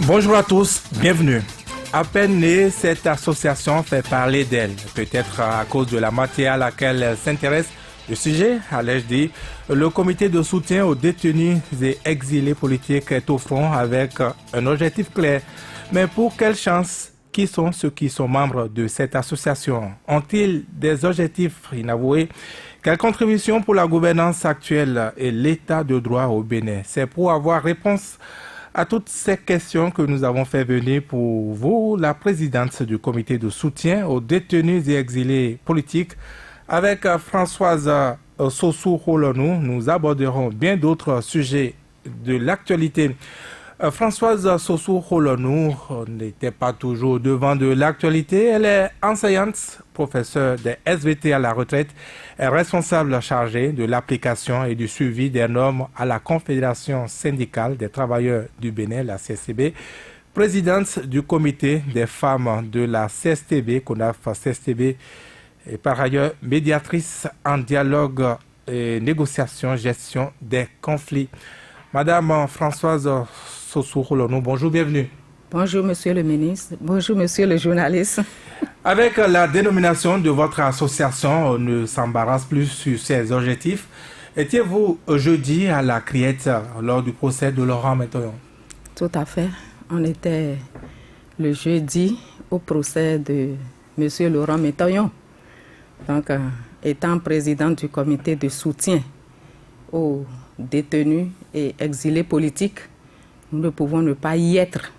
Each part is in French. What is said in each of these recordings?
Bonjour à tous, bienvenue. À peine née, cette association fait parler d'elle, peut-être à cause de la matière à laquelle elle s'intéresse. Le sujet, allais-je dire, le comité de soutien aux détenus et exilés politiques est au fond avec un objectif clair. Mais pour quelle chance? Qui sont ceux qui sont membres de cette association? Ont-ils des objectifs inavoués? Quelle contribution pour la gouvernance actuelle et l'état de droit au Bénin? C'est pour avoir réponse à toutes ces questions que nous avons fait venir pour vous la présidente du comité de soutien aux détenus et exilés politiques. Avec Françoise Sossou-Rolonou, nous aborderons bien d'autres sujets de l'actualité. Françoise Sossou-Rolonou n'était pas toujours devant de l'actualité. Elle est enseignante, professeure des SVT à la retraite, est responsable chargée de l'application et du suivi des normes à la Confédération syndicale des travailleurs du Bénin, la CSTB, présidente du comité des femmes de la CSTB, CONAF-CSTB, et par ailleurs médiatrice en dialogue et négociation, gestion des conflits. Madame Françoise Sossou-Rolonou, bonjour, bienvenue. Bonjour monsieur le ministre, bonjour monsieur le journaliste. Avec la dénomination de votre association, on ne s'embarrasse plus sur ses objectifs. Étiez-vous jeudi à la Criette lors du procès de Laurent Métoyon? Tout à fait, on était le jeudi au procès de monsieur Laurent Métoyon. Donc, étant présidente du comité de soutien aux détenus et exilés politiques, nous ne pouvons ne pas y être.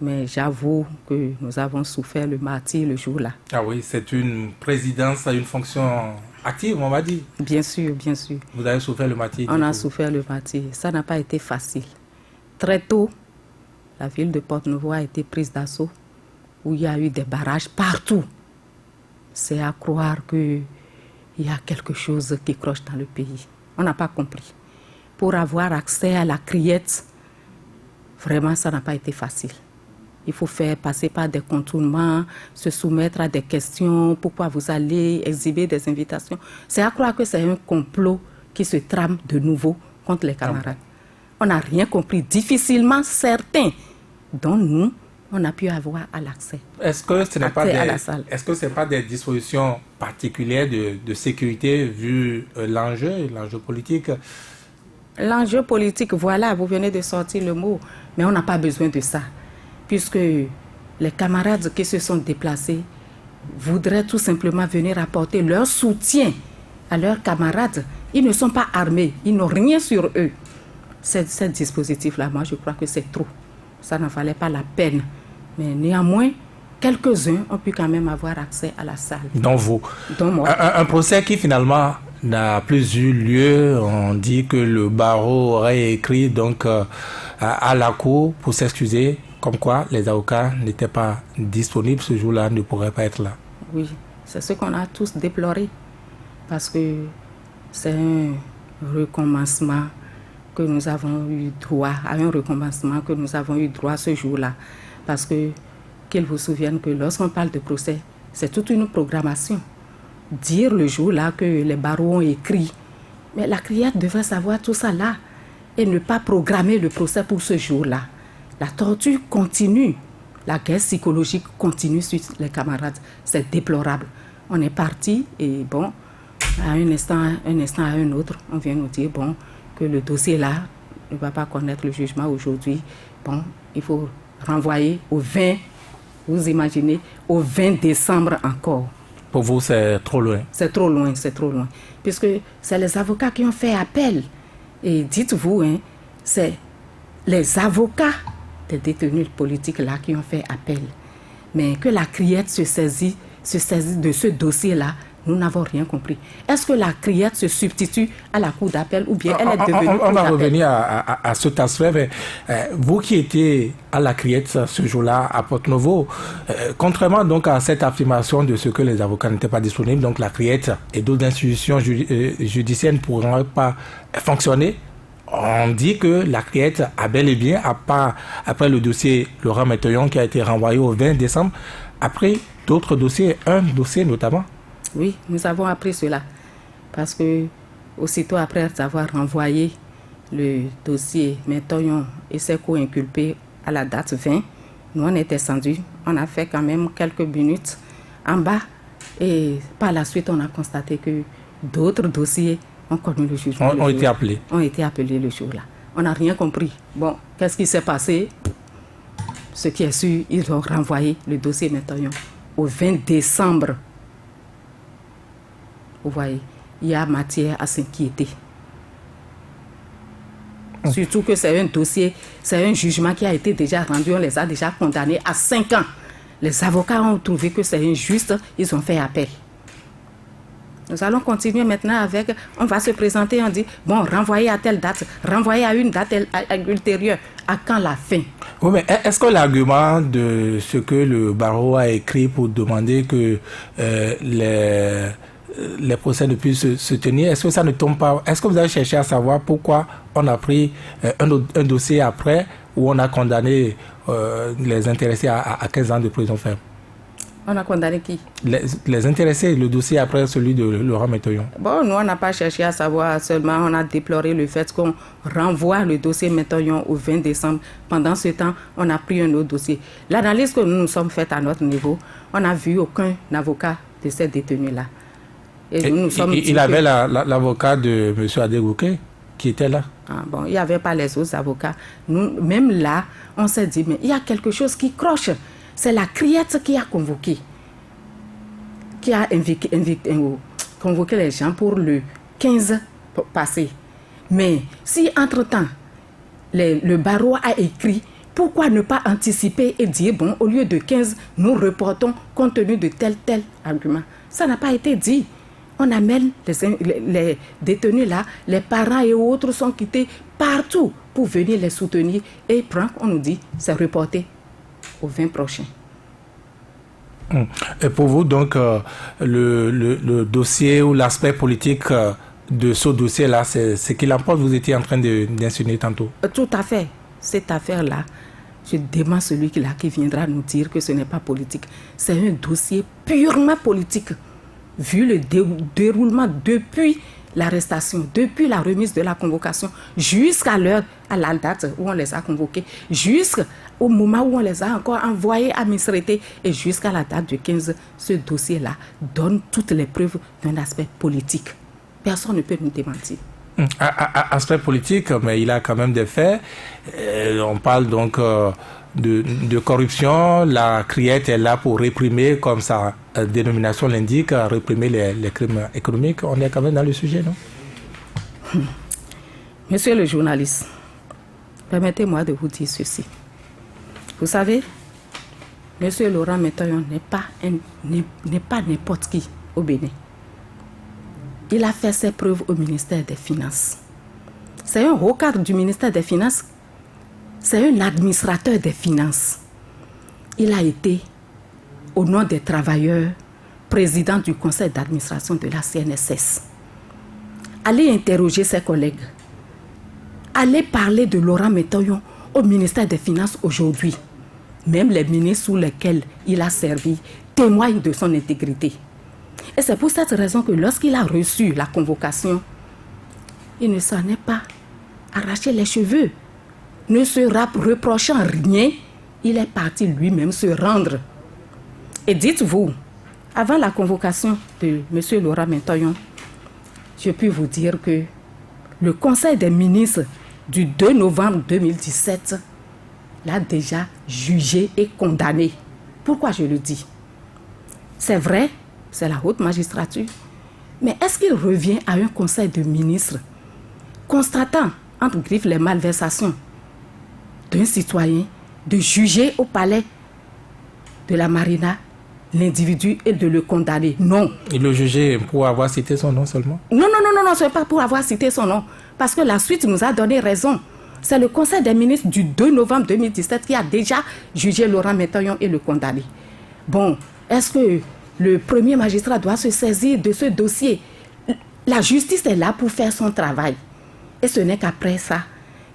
Mais j'avoue que nous avons souffert le martyre le jour-là. Ah oui, c'est une présidence à une fonction active, on va dire. Bien sûr, bien sûr. Vous avez souffert le martyre? On a souffert le martyre. Ça n'a pas été facile. Très tôt, la ville de Porte-Nouveau a été prise d'assaut, où il y a eu des barrages partout. C'est à croire qu'il y a quelque chose qui cloche dans le pays. On n'a pas compris. Pour avoir accès à la Criette, vraiment, ça n'a pas été facile. Il faut faire passer par des contournements, se soumettre à des questions, pourquoi vous allez exhiber des invitations. C'est à croire que c'est un complot qui se trame de nouveau contre les camarades. On n'a rien compris. Difficilement certains, dont nous, on a pu avoir à l'accès. Est-ce que ce n'est pas des dispositions particulières de sécurité vu l'enjeu politique? L'enjeu politique, voilà, vous venez de sortir le mot, mais on n'a pas besoin de ça, puisque les camarades qui se sont déplacés voudraient tout simplement venir apporter leur soutien à leurs camarades. Ils ne sont pas armés, ils n'ont rien sur eux. Ce dispositif-là, moi, je crois que c'est trop. Ça n'en valait pas la peine. Mais néanmoins, quelques-uns ont pu quand même avoir accès à la salle. Dont vous. Dont moi. Un procès qui finalement n'a plus eu lieu. On dit que le barreau aurait écrit donc à la cour pour s'excuser, comme quoi les avocats n'étaient pas disponibles ce jour-là, ne pourraient pas être là. Oui, c'est ce qu'on a tous déploré, parce que c'est un recommencement que nous avons eu droit, à un recommencement que nous avons eu droit ce jour-là. Parce que, qu'ils vous souviennent que lorsqu'on parle de procès, c'est toute une programmation. Dire le jour-là que les barreaux ont écrit, mais la Criette devait savoir tout ça là et ne pas programmer le procès pour ce jour-là. La torture continue, la guerre psychologique continue sur les camarades. C'est déplorable. On est parti et bon, à un instant à un autre, on vient nous dire bon, que le dossier là ne va pas connaître le jugement aujourd'hui. Bon, il faut renvoyer au 20, vous imaginez, au 20 décembre encore. Pour vous, c'est trop loin? C'est trop loin, puisque c'est les avocats qui ont fait appel. Et dites-vous, hein, c'est les avocats des détenus politiques là qui ont fait appel. Mais que la Criette se saisit de ce dossier-là, nous n'avons rien compris. Est-ce que la Criette se substitue à la cour d'appel ou bien elle est devenue cour d'appel? On va revenir à cet aspect. Vous qui étiez à la Criette ce jour-là à Porte-Nouveau, contrairement donc à cette affirmation de ce que les avocats n'étaient pas disponibles, donc la Criette et d'autres institutions judiciaires ne pourront pas fonctionner. On dit que la Criette a bel et bien, après le dossier Laurent Métoyon qui a été renvoyé au 20 décembre, après d'autres dossiers, un dossier notamment. Oui, nous avons appris cela, parce que aussitôt après avoir renvoyé le dossier Métoyon et ses co-inculpés à la date 20, nous on est descendu, on a fait quand même quelques minutes en bas et par la suite on a constaté que d'autres dossiers ont connu le jugement. Ont été appelés. Ont été appelés le jour-là. On n'a rien compris. Bon, qu'est-ce qui s'est passé? Ce qui est sûr, ils ont renvoyé le dossier Métaillon au 20 décembre. Vous voyez, il y a matière à s'inquiéter. Surtout que c'est un dossier, c'est un jugement qui a été déjà rendu, on les a déjà condamnés à 5 ans. Les avocats ont trouvé que c'est injuste, ils ont fait appel. Nous allons continuer maintenant avec, on va se présenter, on dit, bon, renvoyer à telle date, renvoyer à une date ultérieure. À quand la fin? Oui, mais est-ce que l'argument de ce que le barreau a écrit pour demander que les procès ne puissent se tenir, est-ce que ça ne tombe pas? Est-ce que vous avez cherché à savoir pourquoi on a pris un dossier après où on a condamné les intéressés à 15 ans de prison ferme? On a condamné qui? Les intéressés, le dossier après celui de Laurent Métaillon. Bon, nous, on n'a pas cherché à savoir, seulement on a déploré le fait qu'on renvoie le dossier Métaillon au 20 décembre. Pendant ce temps, on a pris un autre dossier. L'analyse que nous nous sommes faite à notre niveau, on n'a vu aucun avocat de ces détenus-là. Et nous sommes il avait l'avocat de M. Adegouké qui était là. Ah, bon, il n'y avait pas les autres avocats. Nous, même là, on s'est dit, mais il y a quelque chose qui croche. C'est la criette qui a convoqué convoqué les gens pour le 15 passé. Mais si entre-temps, le barreau a écrit, pourquoi ne pas anticiper et dire, bon, au lieu de 15, nous reportons compte tenu de tel argument. Ça n'a pas été dit. On amène les détenus là, les parents et autres sont quittés partout pour venir les soutenir. Et on nous dit, c'est reporté au 20 prochain. Et pour vous, donc, le dossier ou l'aspect politique de ce dossier-là, c'est ce qu'il emporte, vous étiez en train d'insinuer tantôt? Tout à fait. Cette affaire-là, je demande celui qui viendra nous dire que ce n'est pas politique. C'est un dossier purement politique. Vu le déroulement depuis l'arrestation, depuis la remise de la convocation, jusqu'à la date où on les a convoqués, jusqu'au moment où on les a encore envoyés à Misrete et jusqu'à la date du 15, ce dossier-là donne toutes les preuves d'un aspect politique. Personne ne peut nous démentir. Aspect politique, mais il a quand même des faits. On parle donc de corruption. La criette est là pour réprimer, comme sa dénomination l'indique, réprimer les crimes économiques. On est quand même dans le sujet, non? Monsieur le journaliste, permettez-moi de vous dire ceci. Vous savez, Monsieur Laurent Métaillon n'est pas n'importe qui au Bénin. Il a fait ses preuves au ministère des Finances. C'est un haut cadre du ministère des Finances. C'est un administrateur des finances. Il a été, au nom des travailleurs, président du conseil d'administration de la CNSS. Allez interroger ses collègues. Allez parler de Laurent Métaillon au ministère des Finances aujourd'hui. Même les ministres sous lesquels il a servi témoignent de son intégrité. Et c'est pour cette raison que lorsqu'il a reçu la convocation, il ne s'en est pas arraché les cheveux. Ne se reprochant rien, il est parti lui-même se rendre. Et dites-vous, avant la convocation de M. Laurent Métaillon, je puis vous dire que le Conseil des ministres du 2 novembre 2017 l'a déjà jugé et condamné. Pourquoi je le dis? C'est vrai, c'est la haute magistrature, mais est-ce qu'il revient à un Conseil de ministres constatant, entre griffes, les malversations d'un citoyen, de juger au palais de la Marina l'individu et de le condamner? Non. Il le jugeait pour avoir cité son nom seulement? Non, ce n'est pas pour avoir cité son nom. Parce que la suite nous a donné raison. C'est le Conseil des ministres du 2 novembre 2017 qui a déjà jugé Laurent Métaillon et le condamné. Bon, est-ce que le premier magistrat doit se saisir de ce dossier? La justice est là pour faire son travail. Et ce n'est qu'après ça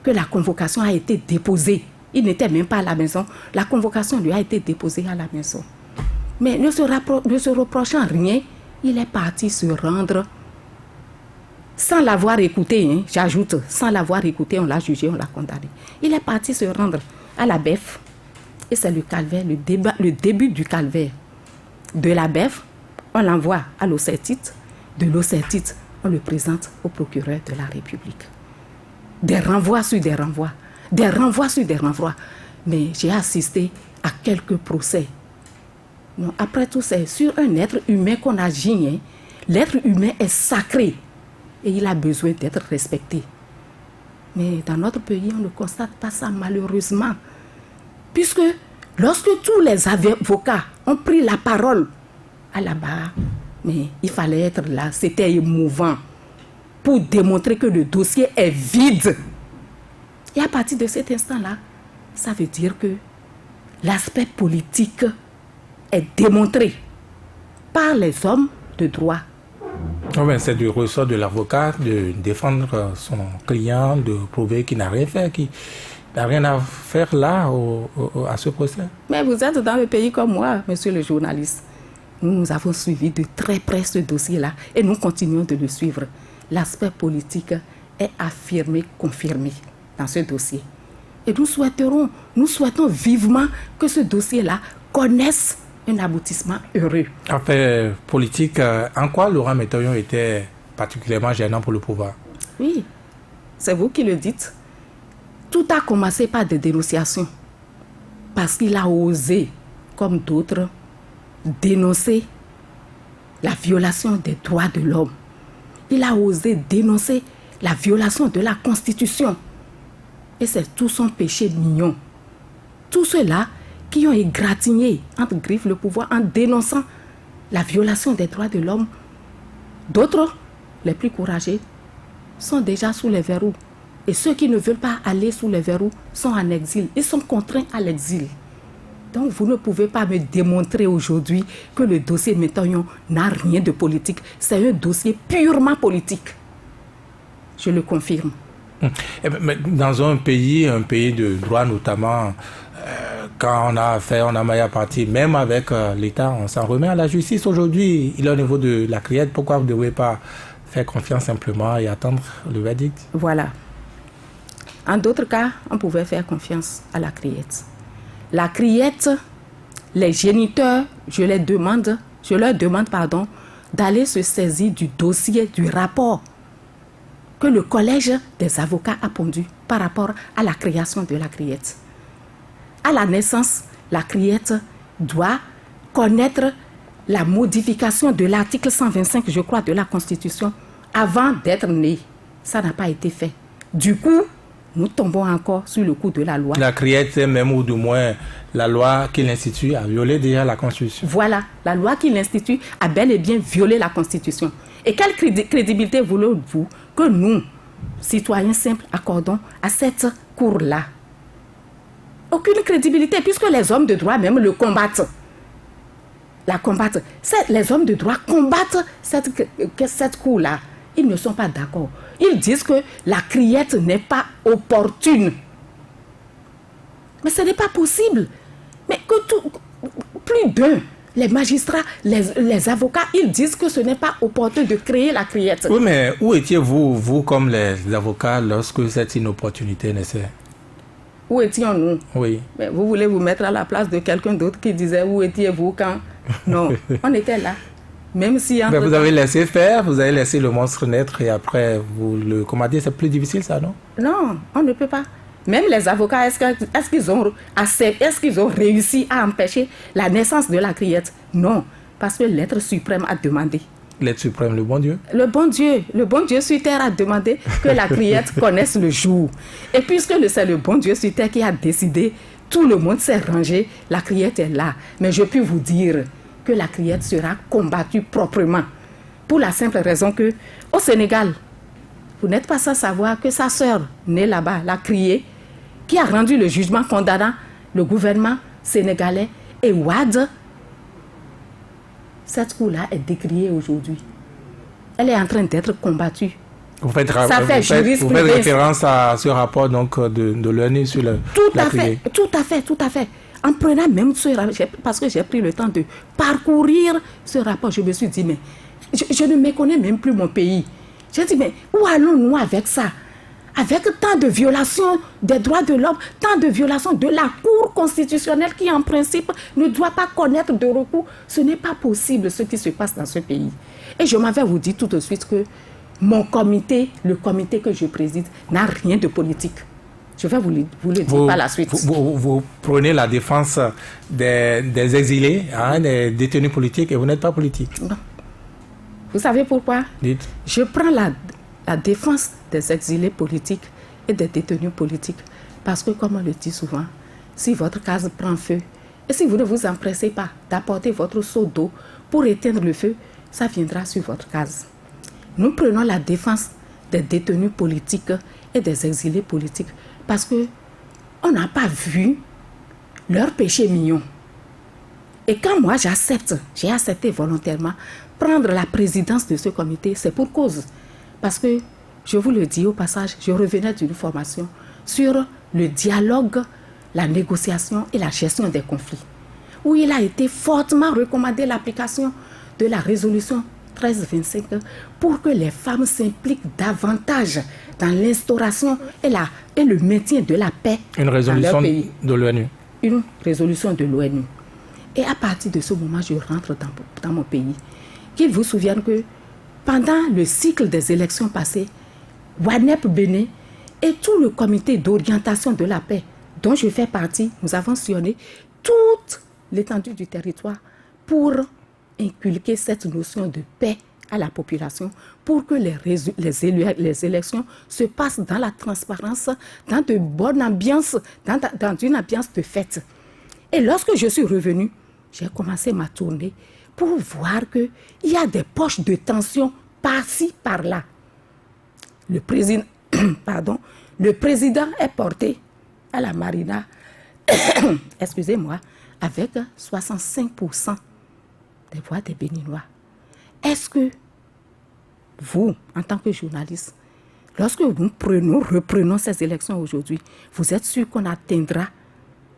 que la convocation a été déposée. Il n'était même pas à la maison. La convocation lui a été déposée à la maison. Mais ne se reprochant rien, il est parti se rendre sans l'avoir écouté. J'ajoute, sans l'avoir écouté, on l'a jugé, on l'a condamné. Il est parti se rendre à la BEF. Et c'est le calvaire, le début du calvaire. De la BEF, on l'envoie à l'OCERTIT. De l'OCERTIT, on le présente au procureur de la République. Des renvois sur des renvois. Des renvois sur des renvois. Mais j'ai assisté à quelques procès. Non, après tout, c'est sur un être humain qu'on agit. Hein. L'être humain est sacré et il a besoin d'être respecté. Mais dans notre pays, on ne constate pas ça malheureusement. Puisque lorsque tous les avocats ont pris la parole à la barre, mais il fallait être là, c'était émouvant pour démontrer que le dossier est vide. Et à partir de cet instant-là, ça veut dire que l'aspect politique est démontré par les hommes de droit. Oh ben, c'est du ressort de l'avocat de défendre son client, de prouver qu'il n'a rien fait, qu'il n'a rien à faire là à ce procès. Mais vous êtes dans le pays comme moi, monsieur le journaliste. Nous avons suivi de très près ce dossier-là et nous continuons de le suivre. L'aspect politique est affirmé, confirmé dans ce dossier. Et nous souhaitons vivement que ce dossier-là connaisse un aboutissement heureux. Affaire politique, en quoi Laurent Métoyon était particulièrement gênant pour le pouvoir? Oui, c'est vous qui le dites. Tout a commencé par des dénonciations. Parce qu'il a osé, comme d'autres, dénoncer la violation des droits de l'homme. Il a osé dénoncer la violation de la Constitution. Et c'est tout son péché mignon. Tout cela qui ont égratigné entre griffes le pouvoir en dénonçant la violation des droits de l'homme. D'autres, les plus courageux, sont déjà sous les verrous. Et ceux qui ne veulent pas aller sous les verrous sont en exil. Ils sont contraints à l'exil. Donc vous ne pouvez pas me démontrer aujourd'hui que le dossier Métoyon n'a rien de politique. C'est un dossier purement politique. Je le confirme. Dans un pays de droit notamment, quand on a affaire, on a maille à partir, même avec l'État, on s'en remet à la justice. Aujourd'hui, il est au niveau de la criette. Pourquoi vous ne devez pas faire confiance simplement et attendre le verdict? Voilà. En d'autres cas, on pouvait faire confiance à la criette. La criette, les géniteurs, je leur demande d'aller se saisir du dossier, du rapport que le collège des avocats a pondu par rapport à la création de la criette. À la naissance, la criette doit connaître la modification de l'article 125, je crois, de la Constitution avant d'être née. Ça n'a pas été fait. Du coup, nous tombons encore sur le coup de la loi. La criette, même ou du moins la loi qui l'institue, a violé déjà la Constitution. Voilà, la loi qui l'institue a bel et bien violé la Constitution. Et quelle crédibilité voulez-vous que nous, citoyens simples, accordons à cette cour-là? Aucune crédibilité, puisque les hommes de droit même le combattent. Les hommes de droit combattent cette cour-là. Ils ne sont pas d'accord. Ils disent que la criette n'est pas opportune. Mais ce n'est pas possible. Mais que plus d'un, les magistrats, les avocats, ils disent que ce n'est pas opportun de créer la criette. Oui, mais où étiez-vous, vous comme les avocats, lorsque cette inopportunité naissait? Où étions-nous? Oui. Mais vous voulez vous mettre à la place de quelqu'un d'autre qui disait où étiez-vous quand? Non, on était là. Même si mais vous avez laissé faire, vous avez laissé le monstre naître et après vous le commandez, c'est plus difficile ça, non? Non, on ne peut pas. Même les avocats, est-ce qu'ils ont réussi à empêcher la naissance de la criette? Non, parce que l'être suprême a demandé. L'être suprême, le bon Dieu? Le bon Dieu sur terre a demandé que la criette connaisse le jour. Et puisque c'est le bon Dieu sur terre qui a décidé, tout le monde s'est rangé, la criette est là. Mais je puis vous dire que la criette sera combattue proprement. Pour la simple raison que, au Sénégal, vous n'êtes pas sans savoir que sa sœur, née là-bas, l'a crié, qui a rendu le jugement condamnant le gouvernement sénégalais et Wade. Cette cour-là est décriée aujourd'hui. Elle est en train d'être combattue. Vous faites référence à ce rapport donc, de l'ONU sur le Tout à fait. En prenant même ce rapport, parce que j'ai pris le temps de parcourir ce rapport, je me suis dit, mais je ne méconnais même plus mon pays. J'ai dit, mais où allons-nous avec ça? avec tant de violations des droits de l'homme, tant de violations de la Cour constitutionnelle qui, en principe, ne doit pas connaître de recours. Ce n'est pas possible ce qui se passe dans ce pays. Et je m'en vais vous dire tout de suite que mon comité, le comité que je préside, n'a rien de politique. Je vais vous le dire par la suite. Vous prenez la défense des exilés, des détenus politiques, et vous n'êtes pas politique. Non. Vous savez pourquoi? Dites. Je prends la défense des exilés politiques et des détenus politiques. Parce que, comme on le dit souvent, si votre case prend feu, et si vous ne vous empressez pas d'apporter votre seau d'eau pour éteindre le feu, ça viendra sur votre case. Nous prenons la défense des détenus politiques et des exilés politiques parce qu'on n'a pas vu leur péché mignon. Et quand moi j'ai accepté volontairement prendre la présidence de ce comité, c'est pour cause. Parce que, je vous le dis au passage, je revenais d'une formation sur le dialogue, la négociation et la gestion des conflits, où il a été fortement recommandé l'application de la résolution 1325 pour que les femmes s'impliquent davantage dans l'instauration et le maintien de la paix dans leur pays. De l'ONU. Une résolution de l'ONU. Et à partir de ce moment, je rentre dans mon pays. Qu'il vous souvienne que pendant le cycle des élections passées, WANEP Bénin et tout le comité d'orientation de la paix dont je fais partie, nous avons sillonné toute l'étendue du territoire pour inculquer cette notion de paix à la population pour que les élections se passent dans la transparence, dans de bonnes ambiances, dans une ambiance de fête. Et lorsque je suis revenue, j'ai commencé ma tournée pour voir qu'il y a des poches de tension par-ci, par-là. Le président est porté à la Marina, excusez-moi, avec 65% des voix des Béninois. Est-ce que vous, en tant que journaliste, lorsque nous reprenons ces élections aujourd'hui, vous êtes sûr qu'on atteindra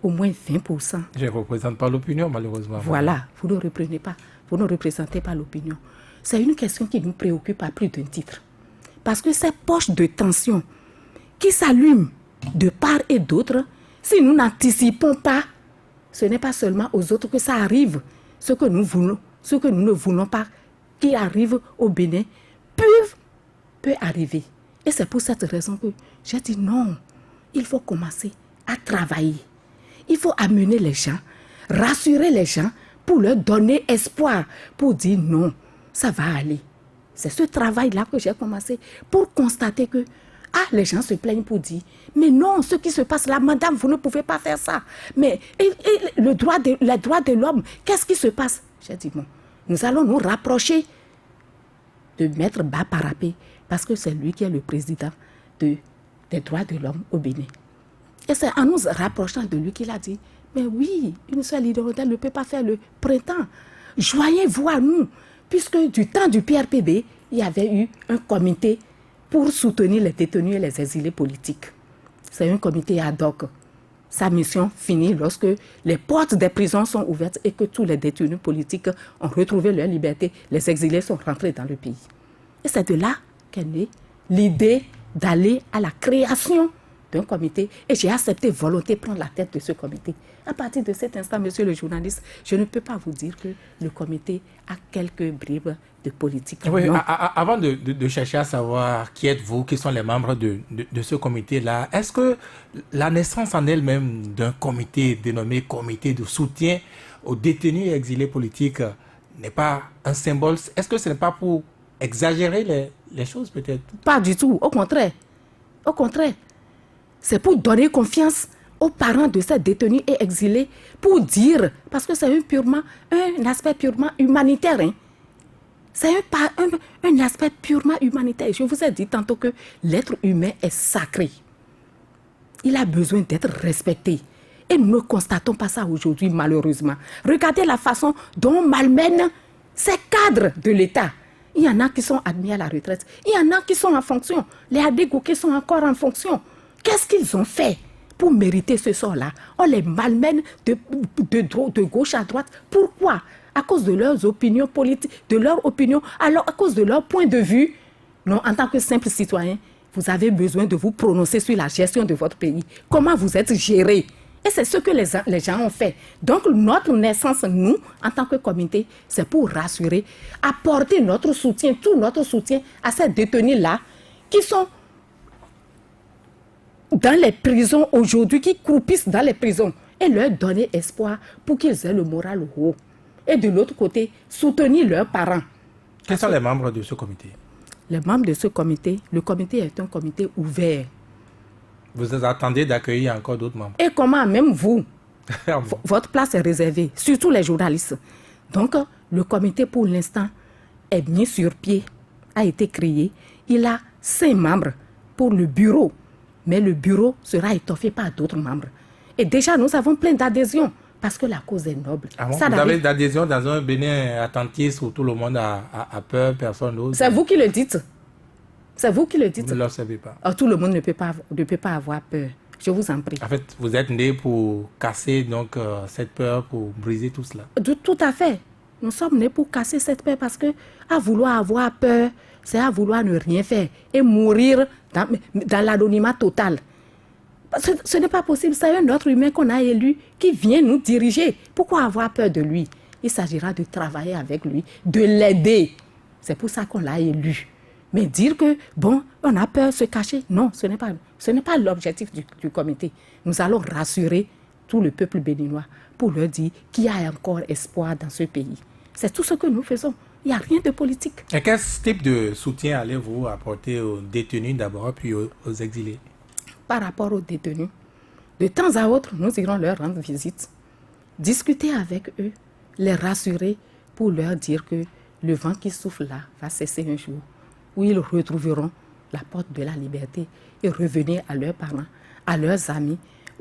au moins 20%? Je ne représente pas l'opinion, malheureusement. Voilà, vous ne reprenez pas, vous ne représentez pas l'opinion. C'est une question qui nous préoccupe à plus d'un titre. Parce que ces poches de tension qui s'allument de part et d'autre, si nous n'anticipons pas, ce n'est pas seulement aux autres que ça arrive. Ce que nous ne voulons pas qui arrive au Bénin peut arriver. Et c'est pour cette raison que j'ai dit non, il faut commencer à travailler. Il faut amener les gens, rassurer les gens pour leur donner espoir, pour dire non, ça va aller. C'est ce travail-là que j'ai commencé pour constater que les gens se plaignent pour dire mais non, ce qui se passe là, madame, vous ne pouvez pas faire ça. Mais les droits de l'homme, qu'est-ce qui se passe? J'ai dit bon, nous allons nous rapprocher de Maître Baparapé parce que c'est lui qui est le président des droits de l'homme au Bénin. Et c'est en nous rapprochant de lui qu'il a dit mais oui, une seule hirondelle ne peut pas faire le printemps. Joignez-vous à nous, puisque du temps du PRPB, il y avait eu un comité pour soutenir les détenus et les exilés politiques. C'est un comité ad hoc. Sa mission finit lorsque les portes des prisons sont ouvertes et que tous les détenus politiques ont retrouvé leur liberté. Les exilés sont rentrés dans le pays. Et c'est de là qu'est née l'idée d'aller à la création d'un comité. Et j'ai accepté volontiers prendre la tête de ce comité. À partir de cet instant, monsieur le journaliste, je ne peux pas vous dire que le comité a quelques bribes de politique. Oui, avant de chercher à savoir qui êtes-vous, qui sont les membres de ce comité-là, est-ce que la naissance en elle-même d'un comité dénommé comité de soutien aux détenus et exilés politiques n'est pas un symbole? Est-ce que ce n'est pas pour exagérer les choses peut-être? Pas du tout, au contraire. Au contraire. C'est pour donner confiance aux parents de ces détenus et exilés, pour dire, parce que c'est un aspect purement humanitaire. C'est un aspect purement humanitaire. Je vous ai dit tantôt que l'être humain est sacré. Il a besoin d'être respecté. Et nous ne constatons pas ça aujourd'hui, malheureusement. Regardez la façon dont on malmène ces cadres de l'État. Il y en a qui sont admis à la retraite. Il y en a qui sont en fonction. Les adégouqués sont encore en fonction. Qu'est-ce qu'ils ont fait pour mériter ce sort-là? On les malmène de gauche à droite. Pourquoi? À cause de leurs opinions politiques, alors à cause de leur point de vue. Non, en tant que simple citoyen, vous avez besoin de vous prononcer sur la gestion de votre pays. Comment vous êtes géré. Et c'est ce que les gens ont fait. Donc, notre naissance, nous, en tant que comité, c'est pour rassurer, apporter notre soutien, tout notre soutien à ces détenus-là qui sont dans les prisons aujourd'hui, qui croupissent dans les prisons, et leur donner espoir pour qu'ils aient le moral haut. Et de l'autre côté, soutenir leurs parents. Quels sont les membres de ce comité? Les membres de ce comité, le comité est un comité ouvert. Vous attendez d'accueillir encore d'autres membres? Et comment, même vous, votre place est réservée, surtout les journalistes. Donc, le comité, pour l'instant, est mis sur pied, a été créé. Il a 5 membres pour le bureau. Mais le bureau sera étoffé par d'autres membres. Et déjà, nous avons plein d'adhésions parce que la cause est noble. Ah bon, vous avez d'adhésion dans un Bénin attentiste où tout le monde a peur, personne n'ose. C'est vous qui le dites. C'est vous qui le dites. Vous ne le savez pas. Tout le monde ne peut pas avoir peur. Je vous en prie. En fait, vous êtes né pour casser donc, cette peur, pour briser tout cela. Tout à fait. Nous sommes nés pour casser cette peur parce que à vouloir avoir peur, c'est à vouloir ne rien faire et mourir dans l'anonymat total. Ce n'est pas possible. C'est un autre humain qu'on a élu qui vient nous diriger. Pourquoi avoir peur de lui? Il s'agira de travailler avec lui, de l'aider. C'est pour ça qu'on l'a élu. Mais dire que, bon, on a peur de se cacher, non, ce n'est pas l'objectif du comité. Nous allons rassurer tout le peuple béninois pour leur dire qu'il y a encore espoir dans ce pays. C'est tout ce que nous faisons. Il n'y a rien de politique. Et quel type de soutien allez-vous apporter aux détenus d'abord, puis aux exilés? Par rapport aux détenus, de temps à autre, nous irons leur rendre visite, discuter avec eux, les rassurer pour leur dire que le vent qui souffle là va cesser un jour, où ils retrouveront la porte de la liberté et revenir à leurs parents, à leurs amis,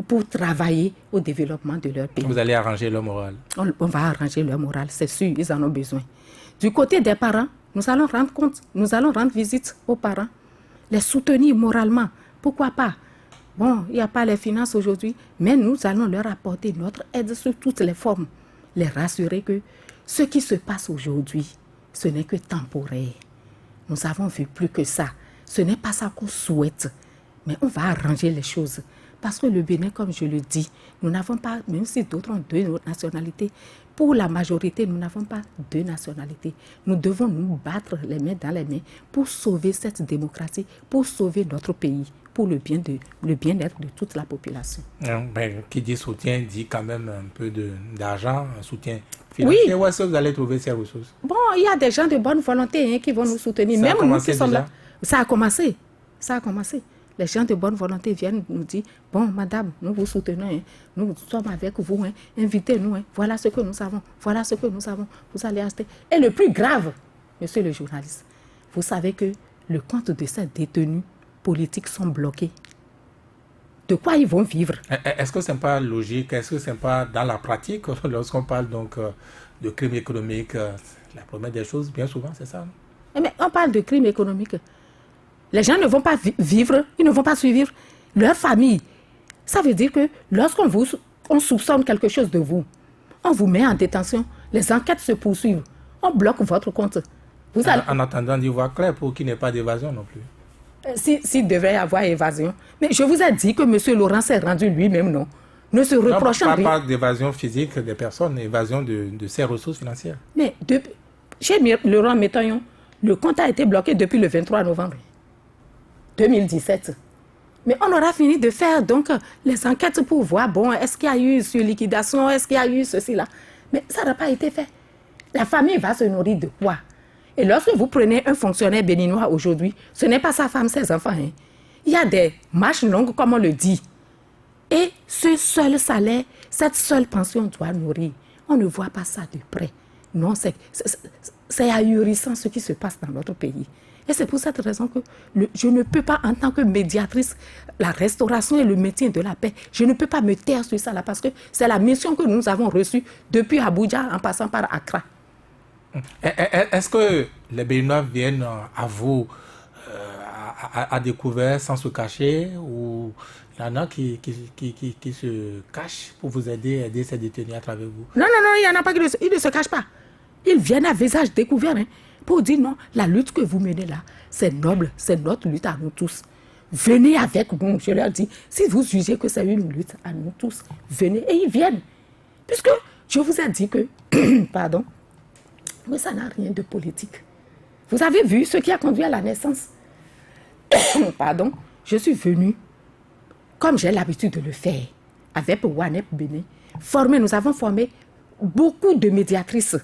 pour travailler au développement de leur pays. Vous allez arranger leur morale? On va arranger leur morale, c'est sûr, ils en ont besoin. Du côté des parents, nous allons rendre compte, nous allons rendre visite aux parents, les soutenir moralement, pourquoi pas? Bon, il n'y a pas les finances aujourd'hui, mais nous allons leur apporter notre aide sous toutes les formes. Les rassurer que ce qui se passe aujourd'hui, ce n'est que temporaire. Nous avons vu plus que ça. Ce n'est pas ça qu'on souhaite, mais on va arranger les choses. Parce que le Bénin, comme je le dis, nous n'avons pas, même si d'autres ont 2 nationalités, pour la majorité, nous n'avons pas 2 nationalités. Nous devons nous battre les mains dans les mains pour sauver cette démocratie, pour sauver notre pays, pour le bien-être de toute la population. Ben, qui dit soutien dit quand même un peu d'argent, un soutien financier. Oui. Où est-ce que vous allez trouver ces ressources? Bon, il y a des gens de bonne volonté qui vont nous soutenir. Même nous qui sommes là. Ça a commencé. Les gens de bonne volonté viennent nous dire, bon, madame, nous vous soutenons, nous sommes avec vous, invitez-nous, voilà ce que nous avons, vous allez acheter. Et le plus grave, monsieur le journaliste, vous savez que le compte de ces détenus politiques sont bloqués. De quoi ils vont vivre? Est-ce que ce n'est pas logique? Est-ce que ce n'est pas dans la pratique, lorsqu'on parle donc de crime économique, la première des choses, bien souvent, c'est ça? Mais on parle de crime économique. Les gens ne vont pas vivre, ils ne vont pas suivre leur famille. Ça veut dire que lorsqu'on soupçonne quelque chose de vous, on vous met en détention, les enquêtes se poursuivent, on bloque votre compte. En attendant d'y voir clair pour qu'il n'y ait pas d'évasion non plus. S'il devait y avoir évasion. Mais je vous ai dit que M. Laurent s'est rendu lui-même, non? Ne se reprochant rien. Pas d'évasion physique des personnes, évasion de ses ressources financières. Mais chez Laurent Métaillon, le compte a été bloqué depuis le 23 novembre 2017. Mais on aura fini de faire donc les enquêtes pour voir, bon, est-ce qu'il y a eu sur liquidation, est-ce qu'il y a eu ceci, là. Mais ça n'a pas été fait. La famille va se nourrir de quoi? Et lorsque vous prenez un fonctionnaire béninois aujourd'hui, ce n'est pas sa femme, ses enfants. Il y a des marches longues, comme on le dit. Et ce seul salaire, cette seule pension doit nourrir. On ne voit pas ça de près. Non, c'est ahurissant ce qui se passe dans notre pays. Et c'est pour cette raison que je ne peux pas, en tant que médiatrice, la restauration et le maintien de la paix, je ne peux pas me taire sur ça là, parce que c'est la mission que nous avons reçue depuis Abuja en passant par Accra. Est-ce que les Béninois viennent à vous à découvert sans se cacher, ou il y en a qui se cachent pour vous aider ces détenus à travers vous? Non, il n'y en a pas qui ne se cachent pas. Ils viennent à visage découvert pour dire non, la lutte que vous menez là, c'est noble, c'est notre lutte à nous tous. venez avec nous. Je leur dis, si vous jugez que c'est une lutte à nous tous, venez. Et ils viennent. Puisque je vous ai dit que, pardon, mais ça n'a rien de politique. Vous avez vu ce qui a conduit à la naissance. Pardon, je suis venue, comme j'ai l'habitude de le faire, avec Wanep Béné, nous avons formé beaucoup de médiatrices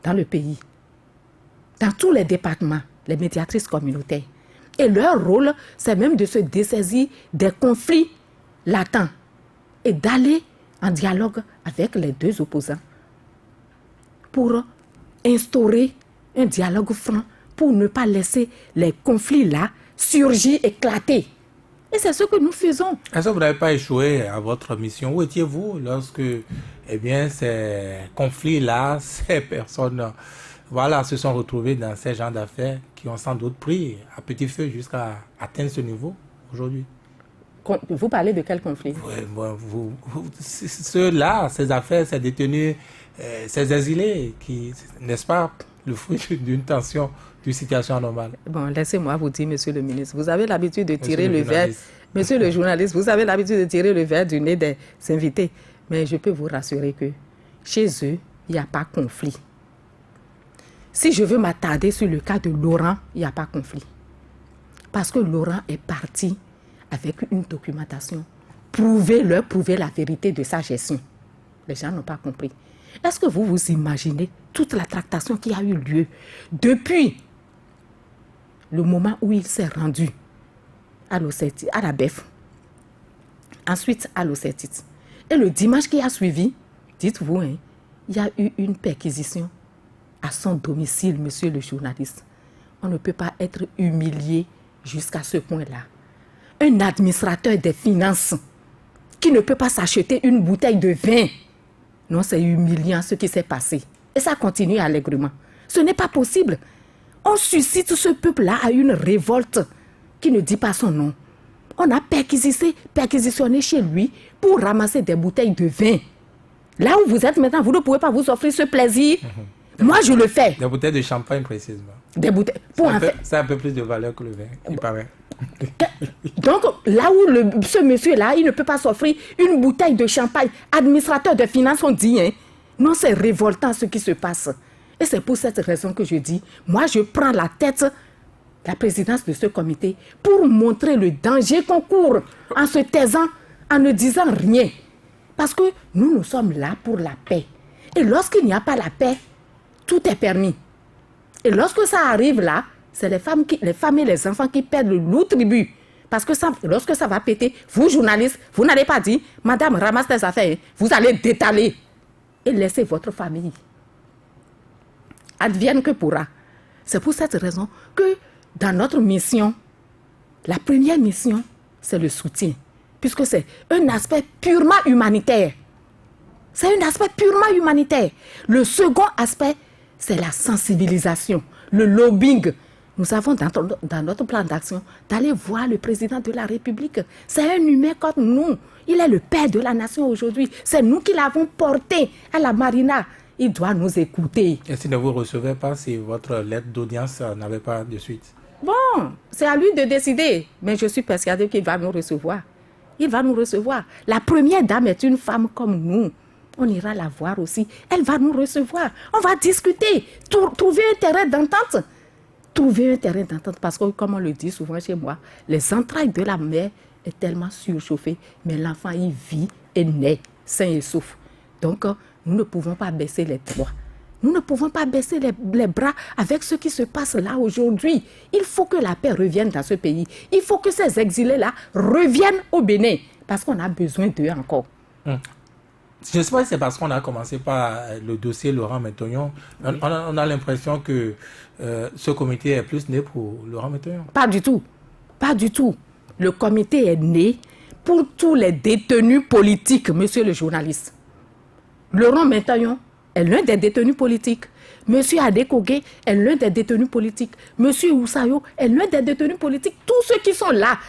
dans le pays, dans tous les départements, les médiatrices communautaires. Et leur rôle, c'est même de se dessaisir des conflits latents et d'aller en dialogue avec les deux opposants pour instaurer un dialogue franc, pour ne pas laisser les conflits là surgir, éclater. Et c'est ce que nous faisons. Est-ce que vous n'avez pas échoué à votre mission? Où étiez-vous lorsque, eh bien, ces conflits-là, ces personnes, voilà, se sont retrouvées dans ces genres d'affaires qui ont sans doute pris à petit feu jusqu'à atteindre ce niveau aujourd'hui? Vous parlez de quel conflit? Ceux-là, ces affaires, ces détenus, ces exilés, qui, n'est-ce pas, le fruit d'une tension, d'une situation normale. Bon, laissez-moi vous dire, monsieur le ministre, vous avez l'habitude de tirer le verre. Monsieur le journaliste, vous avez l'habitude de tirer le verre du nez des invités. Mais je peux vous rassurer que chez eux, il n'y a pas conflit. Si je veux m'attarder sur le cas de Laurent, il n'y a pas conflit. Parce que Laurent est parti avec une documentation. Leur prouver la vérité de sa gestion. Les gens n'ont pas compris. Est-ce que vous vous imaginez toute la tractation qui a eu lieu depuis le moment où il s'est rendu à la BEF, ensuite à l'Océtite. Et le dimanche qui a suivi, dites-vous, hein, il y a eu une perquisition à son domicile, monsieur le journaliste. On ne peut pas être humilié jusqu'à ce point-là. Un administrateur des finances qui ne peut pas s'acheter une bouteille de vin. Non, c'est humiliant ce qui s'est passé. Et ça continue allègrement. Ce n'est pas possible. On suscite ce peuple-là à une révolte qui ne dit pas son nom. On a perquisitionné chez lui pour ramasser des bouteilles de vin. Là où vous êtes maintenant, vous ne pouvez pas vous offrir ce plaisir. Moi, je le fais. Des bouteilles de champagne, précisément. Des bouteilles. Ça a un peu plus de valeur que le vin, il paraît. Donc, là où ce monsieur-là, il ne peut pas s'offrir une bouteille de champagne, administrateur de finances, on dit, hein, non, c'est révoltant ce qui se passe. Et c'est pour cette raison que je dis, moi, je prends la tête, la présidence de ce comité, pour montrer le danger qu'on court en se taisant, en ne disant rien. Parce que nous sommes là pour la paix. Et lorsqu'il n'y a pas la paix, tout est permis. Et lorsque ça arrive là, c'est les femmes et les enfants qui perdent le lourd tribut. Parce que lorsque ça va péter, vous, journalistes, vous n'allez pas dire, madame, ramasse tes affaires, vous allez détaler et laisser votre famille. Advienne que pourra. C'est pour cette raison que dans notre mission, la première mission, c'est le soutien. Puisque c'est un aspect purement humanitaire. C'est un aspect purement humanitaire. Le second aspect, c'est la sensibilisation, le lobbying. Nous avons dans notre plan d'action d'aller voir le président de la République. C'est un humain comme nous. Il est le père de la nation aujourd'hui. C'est nous qui l'avons porté à la Marina. Il doit nous écouter. Et s'il ne vous recevait pas, si votre lettre d'audience n'avait pas de suite? Bon, c'est à lui de décider. Mais je suis persuadée qu'il va nous recevoir. Il va nous recevoir. La première dame est une femme comme nous. On ira la voir aussi. Elle va nous recevoir. On va discuter. Trouver un terrain d'entente. Trouver un terrain d'entente. Parce que, comme on le dit souvent chez moi, les entrailles de la mère est tellement surchauffée. Mais l'enfant, il vit et naît sain et sauf. Donc, nous ne pouvons pas baisser les bras. Nous ne pouvons pas baisser les bras avec ce qui se passe là aujourd'hui. Il faut que la paix revienne dans ce pays. Il faut que ces exilés-là reviennent au Bénin. Parce qu'on a besoin d'eux encore. Je ne sais pas si c'est parce qu'on a commencé par le dossier Laurent Métognon. On a l'impression que ce comité est plus né pour Laurent Métognon. Pas du tout. Pas du tout. Le comité est né pour tous les détenus politiques, monsieur le journaliste. Laurent Métognon est l'un des détenus politiques. Monsieur Adekogé est l'un des détenus politiques. Monsieur Oussayo est l'un des détenus politiques. Tous ceux qui sont là,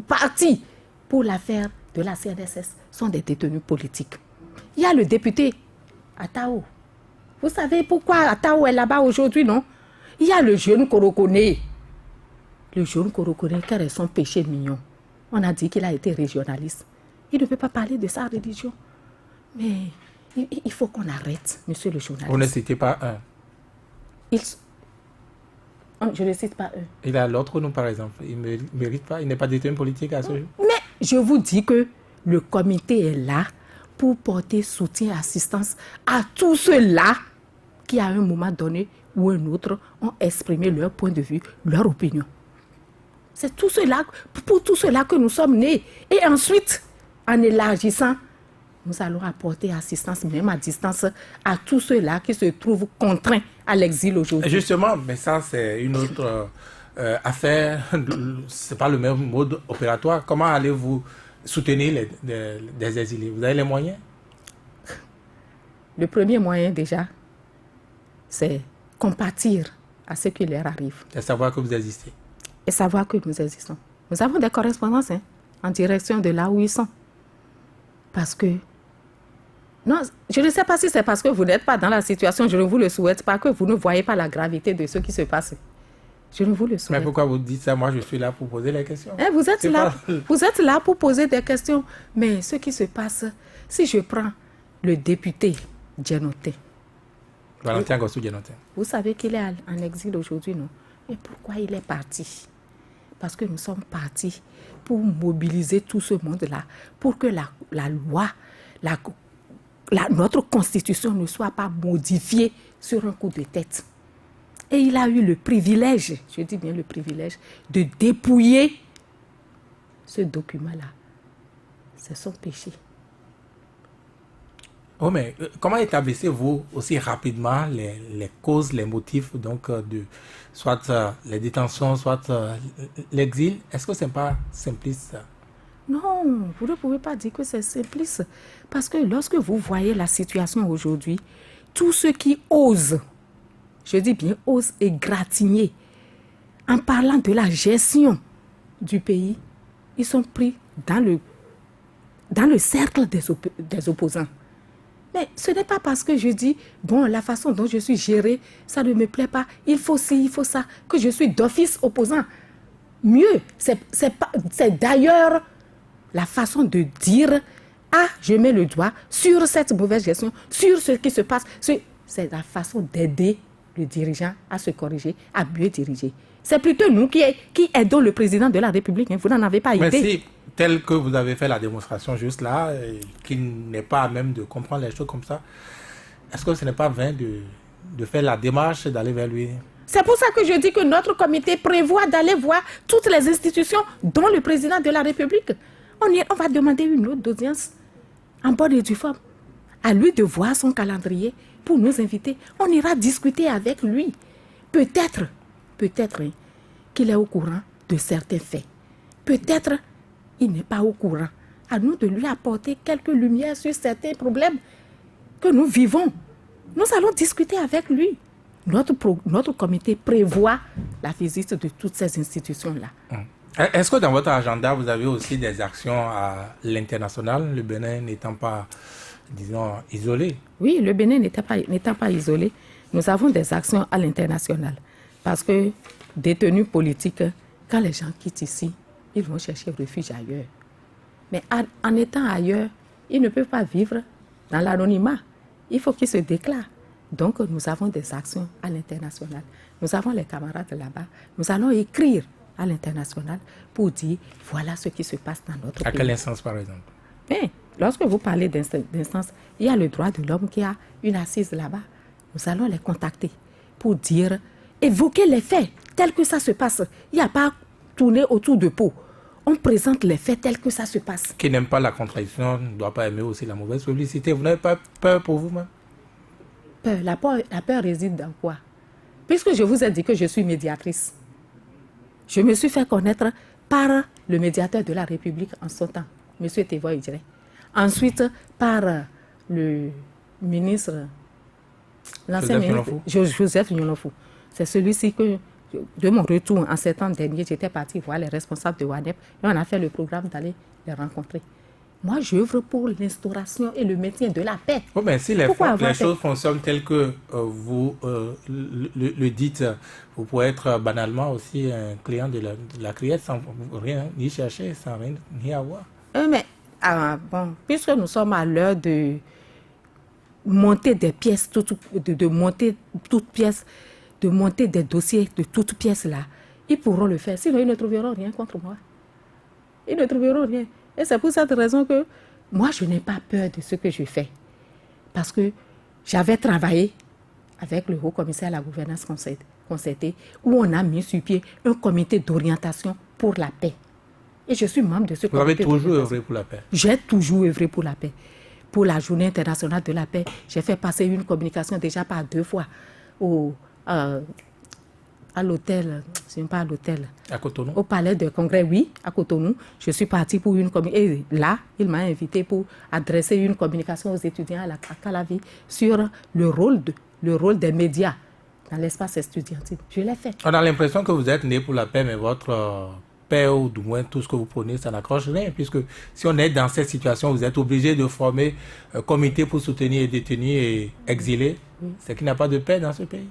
partis pour l'affaire de la CNSS, sont des détenus politiques. Il y a le député Atao. Vous savez pourquoi Atao est là-bas aujourd'hui, non? Il y a le jeune Korokone. le jeune Korokone, quel est son péché mignon? On a dit qu'il a été régionaliste. Il ne peut pas parler de sa religion. Mais il faut qu'on arrête, monsieur le journaliste. Vous ne citez pas un. Je ne cite pas un. Il a l'autre nom, par exemple. Il ne mérite pas, il n'est pas détenu politique à ce jour. Mais je vous dis que le comité est là pour porter soutien et assistance à tous ceux-là qui, à un moment donné ou un autre, ont exprimé leur point de vue, leur opinion. C'est tout cela, pour tout cela que nous sommes nés. Et ensuite, en élargissant, nous allons apporter assistance, même à distance, à tous ceux-là qui se trouvent contraints à l'exil aujourd'hui. Justement, mais ça, c'est une autre affaire. Ce n'est pas le même mode opératoire. Comment allez-vous soutenir des exilés? Vous avez les moyens? Le premier moyen, déjà, c'est compatir à ce qui leur arrive. C'est savoir que vous existez. Et savoir que nous existons. Nous avons des correspondances en direction de là où ils sont. Parce que... Non, je ne sais pas si c'est parce que vous n'êtes pas dans la situation, je ne vous le souhaite pas, que vous ne voyez pas la gravité de ce qui se passe. Je ne vous le souhaite. Mais pourquoi vous dites ça? Moi, je suis là pour poser les questions. Vous êtes là pour poser des questions. Mais ce qui se passe, si je prends le député Djenoté. Valentin Gossou Djenoté. Vous savez qu'il est en exil aujourd'hui, non? Mais pourquoi il est parti? Parce que nous sommes partis pour mobiliser tout ce monde-là, pour que la loi, notre constitution ne soit pas modifiée sur un coup de tête. Et il a eu le privilège, je dis bien le privilège, de dépouiller ce document-là. C'est son péché. Oh, mais comment établissez-vous aussi rapidement les causes, les motifs donc, de soit les détentions, soit l'exil? Est-ce que ce n'est pas simpliste ça? Non, vous ne pouvez pas dire que c'est simpliste. Parce que lorsque vous voyez la situation aujourd'hui, tous ceux qui osent, je dis bien osent égratigner, en parlant de la gestion du pays, ils sont pris dans le cercle des opposants. Mais ce n'est pas parce que je dis, bon, la façon dont je suis gérée, ça ne me plaît pas, il faut ci, il faut ça, que je suis d'office opposant. Mieux, c'est d'ailleurs la façon de dire, ah, je mets le doigt sur cette mauvaise gestion, sur ce qui se passe. C'est la façon d'aider le dirigeant à se corriger, à mieux diriger. C'est plutôt nous qui aidons le président de la République. Vous n'en avez pas idée. Mais si, tel que vous avez fait la démonstration juste là, qu'il n'est pas à même de comprendre les choses comme ça, est-ce que ce n'est pas vain de faire la démarche d'aller vers lui? C'est pour ça que je dis que notre comité prévoit d'aller voir toutes les institutions, dont le président de la République. On va demander une autre audience en bonne et due forme. À lui de voir son calendrier pour nous inviter. On ira discuter avec lui. Peut-être qu'il est au courant de certains faits. Peut-être il n'est pas au courant. À nous de lui apporter quelques lumières sur certains problèmes que nous vivons. Nous allons discuter avec lui. Notre comité prévoit la visite de toutes ces institutions-là. Est-ce que dans votre agenda, vous avez aussi des actions à l'international, le Bénin n'étant pas, disons, isolé? Oui, le Bénin n'étant pas isolé, nous avons des actions à l'international. Parce que détenus politiques, quand les gens quittent ici, ils vont chercher refuge ailleurs. Mais en étant ailleurs, ils ne peuvent pas vivre dans l'anonymat. Il faut qu'ils se déclarent. Donc, nous avons des actions à l'international. Nous avons les camarades là-bas. Nous allons écrire à l'international pour dire voilà ce qui se passe dans notre pays. À quelle instance, par exemple? Mais, lorsque vous parlez d'instance, il y a le droit de l'homme qui a une assise là-bas. Nous allons les contacter pour dire, évoquer les faits tels que ça se passe. Il n'y a pas tourner autour de peau. On présente les faits tels que ça se passe. Qui n'aime pas la contradiction ne doit pas aimer aussi la mauvaise publicité. Vous n'avez pas peur pour vous-même? La peur réside dans quoi? Puisque je vous ai dit que je suis médiatrice, je me suis fait connaître par le médiateur de la République en son temps, M. Thévo Idjiré. Ensuite, par le ministre, l'ancien ministre Joseph Nyolofou. C'est celui-ci que, de mon retour en septembre dernier, j'étais partie voir les responsables de WANEP et on a fait le programme d'aller les rencontrer. Moi, j'œuvre pour l'instauration et le maintien de la paix. Oh, mais si les choses fonctionnent telles que vous le dites, vous pouvez être banalement aussi un client de la criette sans rien ni chercher, sans rien ni avoir. Mais, puisque nous sommes à l'heure de monter des pièces, de monter toutes pièces, de monter des dossiers de toutes pièces là, ils pourront le faire. Sinon, ils ne trouveront rien contre moi. Ils ne trouveront rien. Et c'est pour cette raison que moi, je n'ai pas peur de ce que je fais. Parce que j'avais travaillé avec le Haut-Commissaire à la gouvernance concertée, où on a mis sur pied un comité d'orientation pour la paix. Et je suis membre de ce comité. Vous avez toujours œuvré pour la paix? J'ai toujours œuvré pour la paix. Pour la Journée internationale de la paix, j'ai fait passer une communication déjà par 2 fois à l'hôtel, pas à l'hôtel. À Cotonou? Au palais de congrès, oui, à Cotonou. Je suis partie pour une communication. Et là, il m'a invité pour adresser une communication aux étudiants à Calavi sur le rôle des médias dans l'espace estudiantil. Je l'ai fait. On a l'impression que vous êtes né pour la paix, mais votre paix, ou du moins tout ce que vous prenez, ça n'accroche rien. Puisque si on est dans cette situation, vous êtes obligé de former un comité pour soutenir les détenus et exilés. Oui. C'est qu'il n'y a pas de paix dans ce pays.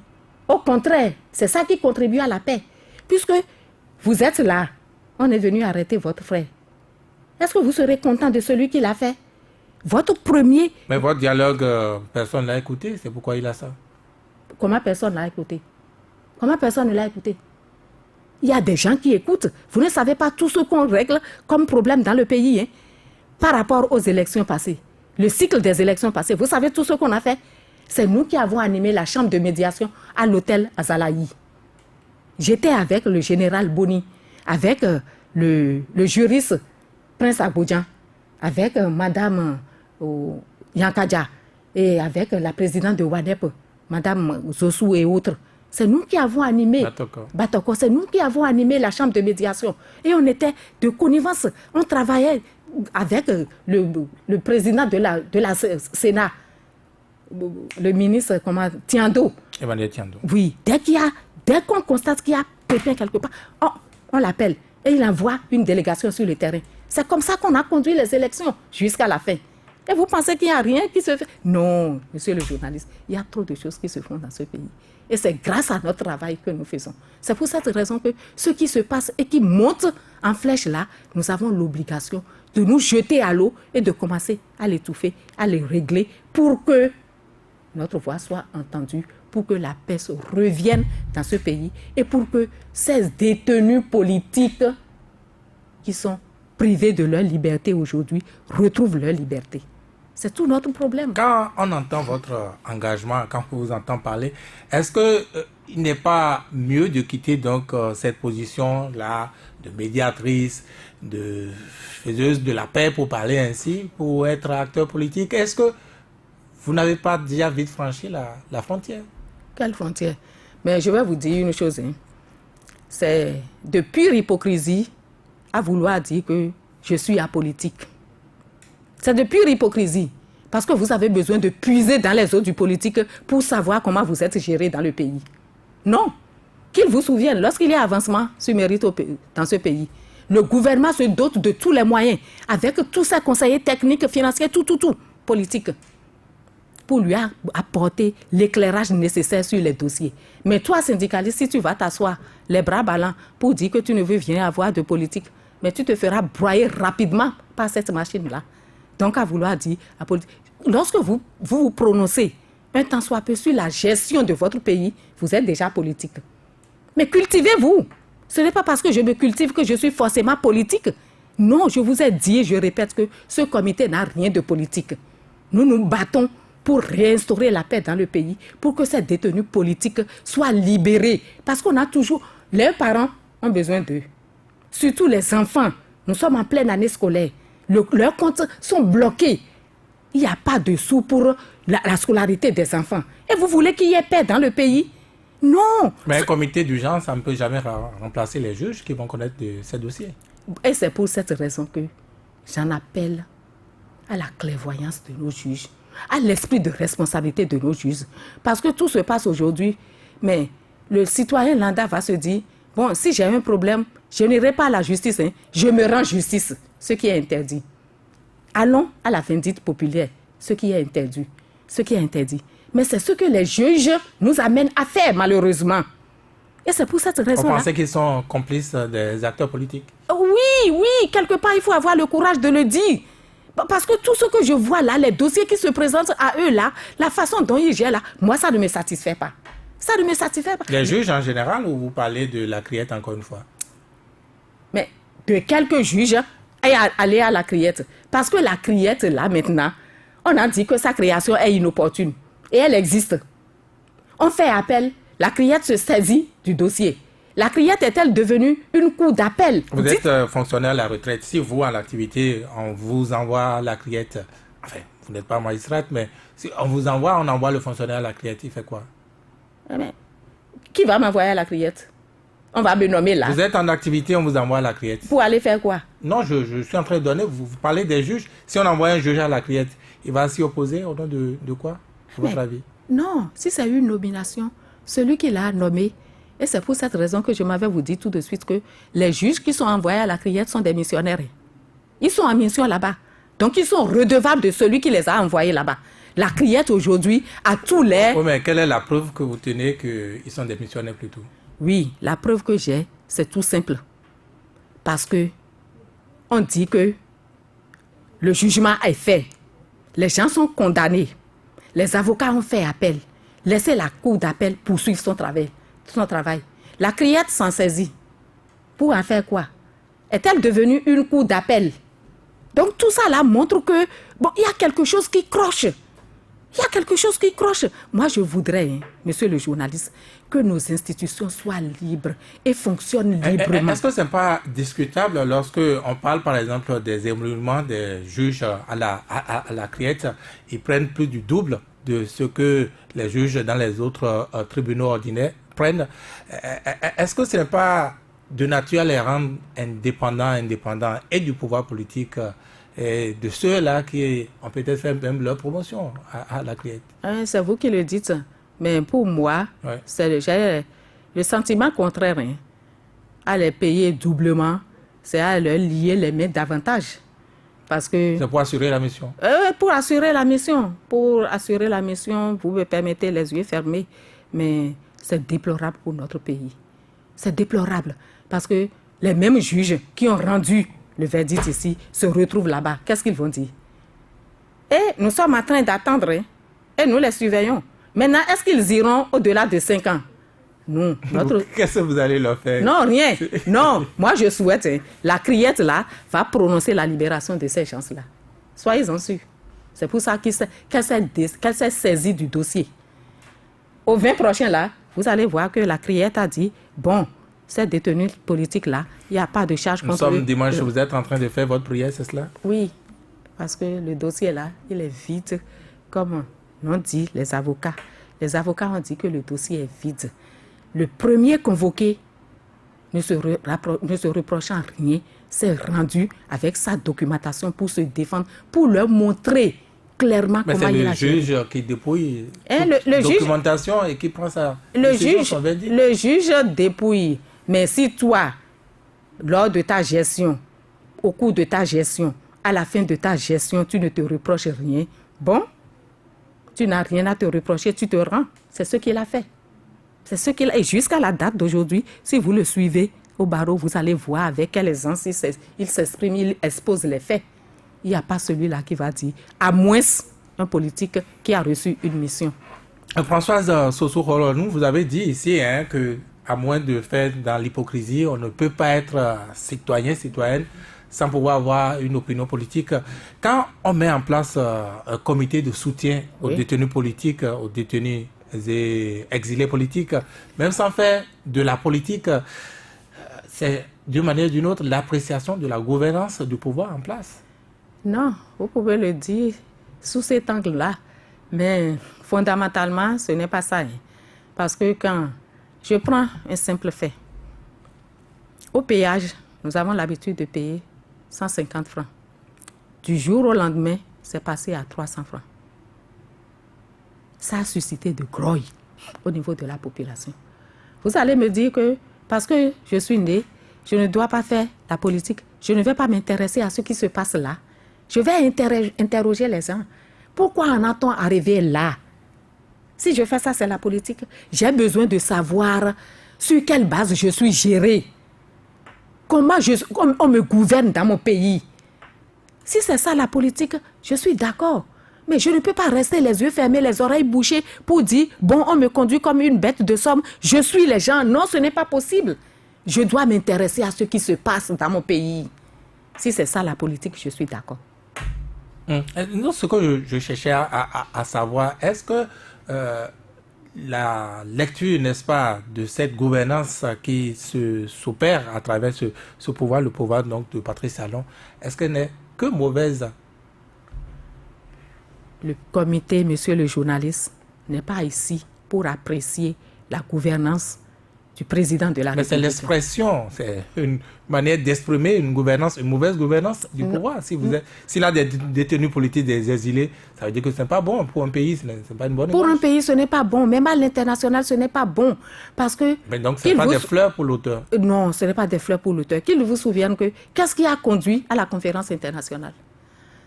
Au contraire, c'est ça qui contribue à la paix. Puisque vous êtes là, on est venu arrêter votre frère. Est-ce que vous serez content de celui qui l'a fait? Votre premier... Mais votre dialogue, personne ne l'a écouté, c'est pourquoi il a ça. Comment personne ne l'a écouté? Comment personne ne l'a écouté? Il y a des gens qui écoutent. Vous ne savez pas tout ce qu'on règle comme problème dans le pays, hein, par rapport aux élections passées. Le cycle des élections passées, vous savez tout ce qu'on a fait? C'est nous qui avons animé la chambre de médiation à l'hôtel Azalaï. J'étais avec le général Boni, avec le juriste Prince Abodjan, avec Madame Yankadja et avec la présidente de WADEP, Madame Zossou et autres. C'est nous qui avons animé Batoko. C'est nous qui avons animé la chambre de médiation. Et on était de connivence. On travaillait avec le président de la Sénat, le ministre Tiando. Emmanuel Tiando. Oui, dès qu'on constate qu'il y a pépin quelque part, on l'appelle et il envoie une délégation sur le terrain. C'est comme ça qu'on a conduit les élections jusqu'à la fin. Et vous pensez qu'il n'y a rien qui se fait? Non, monsieur le journaliste, il y a trop de choses qui se font dans ce pays. Et c'est grâce à notre travail que nous faisons. C'est pour cette raison que ce qui se passe et qui monte en flèche là, nous avons l'obligation de nous jeter à l'eau et de commencer à l'étouffer, à les régler pour que notre voix soit entendue, pour que la paix revienne dans ce pays et pour que ces détenus politiques qui sont privés de leur liberté aujourd'hui retrouvent leur liberté. C'est tout notre problème. Quand on entend votre engagement, quand on vous entend parler, est-ce qu'il n'est pas mieux de quitter donc cette position-là de médiatrice, de faiseuse de la paix pour parler ainsi, pour être acteur politique? Est-ce que vous n'avez pas déjà vite franchi la frontière? Quelle frontière? Mais je vais vous dire une chose. Hein. C'est de pure hypocrisie à vouloir dire que je suis apolitique. C'est de pure hypocrisie. Parce que vous avez besoin de puiser dans les eaux du politique pour savoir comment vous êtes géré dans le pays. Non. Qu'il vous souvienne, lorsqu'il y a avancement sur mérite dans ce pays, le gouvernement se dote de tous les moyens, avec tous ses conseillers techniques, financiers, tout, politique, pour lui apporter l'éclairage nécessaire sur les dossiers. Mais toi, syndicaliste, si tu vas t'asseoir les bras ballants pour dire que tu ne veux rien avoir de politique, mais tu te feras broyer rapidement par cette machine-là. Donc, à vouloir dire, lorsque vous prononcez un tant soit peu sur la gestion de votre pays, vous êtes déjà politique. Mais cultivez-vous. Ce n'est pas parce que je me cultive que je suis forcément politique. Non, je vous ai dit et je répète que ce comité n'a rien de politique. Nous nous battons pour réinstaurer la paix dans le pays, pour que ces détenus politiques soient libérés. Parce qu'on a toujours... Leurs parents ont besoin d'eux. Surtout les enfants. Nous sommes en pleine année scolaire. Leurs comptes sont bloqués. Il n'y a pas de sous pour la scolarité des enfants. Et vous voulez qu'il y ait paix dans le pays? Non. Mais un comité d'urgence, ça ne peut jamais remplacer les juges qui vont connaître ces dossiers. Et c'est pour cette raison que j'en appelle à la clairvoyance de nos juges, à l'esprit de responsabilité de nos juges. Parce que tout se passe aujourd'hui, mais le citoyen lambda va se dire, bon, si j'ai un problème, je n'irai pas à la justice, hein, je me rends justice, ce qui est interdit. allons à la vindicte populaire, ce qui est interdit. Ce qui est interdit. Mais c'est ce que les juges nous amènent à faire, malheureusement. Et c'est pour cette raison-là. Vous pensez qu'ils sont complices des acteurs politiques? Oui, quelque part, il faut avoir le courage de le dire. Parce que tout ce que je vois là, les dossiers qui se présentent à eux là, la façon dont ils gèrent là, moi, ça ne me satisfait pas. Ça ne me satisfait pas. Les juges en général, ou vous parlez de la Criette encore une fois? Mais de quelques juges aller à la Criette. Parce que la Criette, là, maintenant, on a dit que sa création est inopportune. Et elle existe. On fait appel. La Criette se saisit du dossier. La Criette est-elle devenue une cour d'appel? Vous êtes fonctionnaire à la retraite. Si vous, en activité, on vous envoie la Criette, enfin, vous n'êtes pas magistrate, mais si on vous envoie, on envoie le fonctionnaire à la Criette, il fait quoi? Mais, qui va m'envoyer à la Criette? On va me nommer là. Vous êtes en activité, on vous envoie à la Criette. Pour aller faire quoi? Non, je suis en train de donner, vous parlez des juges. Si on envoie un juge à la Criette, il va s'y opposer au nom de quoi, votre avis? Non, si c'est une nomination, celui qui l'a nommé, et c'est pour cette raison que je m'avais vous dit tout de suite que les juges qui sont envoyés à la Criette sont des missionnaires. Ils sont en mission là-bas. Donc ils sont redevables de celui qui les a envoyés là-bas. La Criette aujourd'hui a tous les... Oui, mais quelle est la preuve que vous tenez qu'ils sont des missionnaires plutôt? Oui, la preuve que j'ai, c'est tout simple. Parce que on dit que le jugement est fait. Les gens sont condamnés. Les avocats ont fait appel. Laissez la cour d'appel poursuivre son travail. La Criette s'en saisit. Pour en faire quoi? Est-elle devenue une cour d'appel? Donc tout ça là montre que, bon, il y a quelque chose qui croche. Il y a quelque chose qui croche. Moi, je voudrais, monsieur le journaliste, que nos institutions soient libres et fonctionnent librement. Est-ce que ce n'est pas discutable lorsque on parle, par exemple, des émoluments des juges à la Criette? Ils prennent plus du double de ce que les juges dans les autres tribunaux ordinaires prennent. Est-ce que ce n'est pas de nature à les rendre indépendants et du pouvoir politique et de ceux-là qui ont peut-être fait même leur promotion à la Criette? C'est vous qui le dites, mais pour moi, ouais. J'ai le sentiment contraire. À les payer doublement, c'est à leur lier les mains davantage. Parce que... C'est pour assurer la mission. Pour assurer la mission. Pour assurer la mission, vous me permettez les yeux fermés, mais c'est déplorable pour notre pays. C'est déplorable parce que les mêmes juges qui ont rendu le verdict ici se retrouvent là-bas. Qu'est-ce qu'ils vont dire? Et nous sommes en train d'attendre et nous les surveillons. Maintenant, est-ce qu'ils iront au-delà de 5 ans? Non. Qu'est-ce que vous allez leur faire? Non, rien. Non, moi je souhaite, la Criette là va prononcer la libération de ces gens-là. Soyez-en sûrs. C'est pour ça qu'elle s'est saisie du dossier. Au 20 prochain là, vous allez voir que la Criette a dit, bon, ces détenus politiques là, il n'y a pas de charge contre eux. Nous sommes dimanche, vous êtes en train de faire votre prière, c'est cela? Oui, parce que le dossier là, il est vide, comme l'ont dit les avocats. Les avocats ont dit que le dossier est vide. Le premier convoqué, ne se reprochant rien, s'est rendu avec sa documentation pour se défendre, pour leur montrer clairement comment il a géré. C'est le juge qui dépouille la documentation et qui prend sa décision. Le juge dépouille. Mais si toi, lors de ta gestion, au cours de ta gestion, à la fin de ta gestion, tu ne te reproches rien, bon, tu n'as rien à te reprocher, tu te rends. C'est ce qu'il a fait. C'est ce qu'il a. Et jusqu'à la date d'aujourd'hui, si vous le suivez au barreau, vous allez voir avec quelle aisance il s'exprime, il expose les faits. Il n'y a pas celui-là qui va dire, à moins un politique qui a reçu une mission. Françoise Sossou-Rolonu, vous avez dit ici que, à moins de faire dans l'hypocrisie, on ne peut pas être citoyenne, sans pouvoir avoir une opinion politique. Quand on met en place un comité de soutien aux détenus politiques, aux détenus exilés politiques, même sans faire de la politique, c'est d'une manière ou d'une autre l'appréciation de la gouvernance du pouvoir en place. Non, vous pouvez le dire sous cet angle-là, mais fondamentalement, ce n'est pas ça. Parce que quand je prends un simple fait, au péage, nous avons l'habitude de payer 150 francs. Du jour au lendemain, c'est passé à 300 francs. Ça a suscité de grogne au niveau de la population. Vous allez me dire que parce que je suis née, je ne dois pas faire la politique, je ne vais pas m'intéresser à ce qui se passe là. Je vais interroger les gens. Pourquoi en a-t-on arrivé là? Si je fais ça, c'est la politique. J'ai besoin de savoir sur quelle base je suis gérée. Comment on me gouverne dans mon pays. Si c'est ça la politique, je suis d'accord. Mais je ne peux pas rester les yeux fermés, les oreilles bouchées pour dire, bon, on me conduit comme une bête de somme, je suis les gens. Non, ce n'est pas possible. Je dois m'intéresser à ce qui se passe dans mon pays. Si c'est ça la politique, je suis d'accord. Non, ce que je cherchais à savoir, est-ce que la lecture, n'est-ce pas, de cette gouvernance qui s'opère à travers ce pouvoir, le pouvoir donc de Patrice Talon, est-ce qu'elle n'est que mauvaise? Le comité, monsieur le journaliste, n'est pas ici pour apprécier la gouvernance du président de la République. Mais c'est l'expression, c'est une manière d'exprimer une gouvernance, une mauvaise gouvernance du pouvoir. S'il a des détenus politiques, des exilés, ça veut dire que ce n'est pas bon pour un pays, ce n'est pas une bonne image. Pour un pays, ce n'est pas bon. Même à l'international, ce n'est pas bon. Parce que... Mais donc, ce n'est pas des fleurs pour l'auteur? Non, ce n'est pas des fleurs pour l'auteur. Qu'il vous souvienne que... Qu'est-ce qui a conduit à la conférence internationale?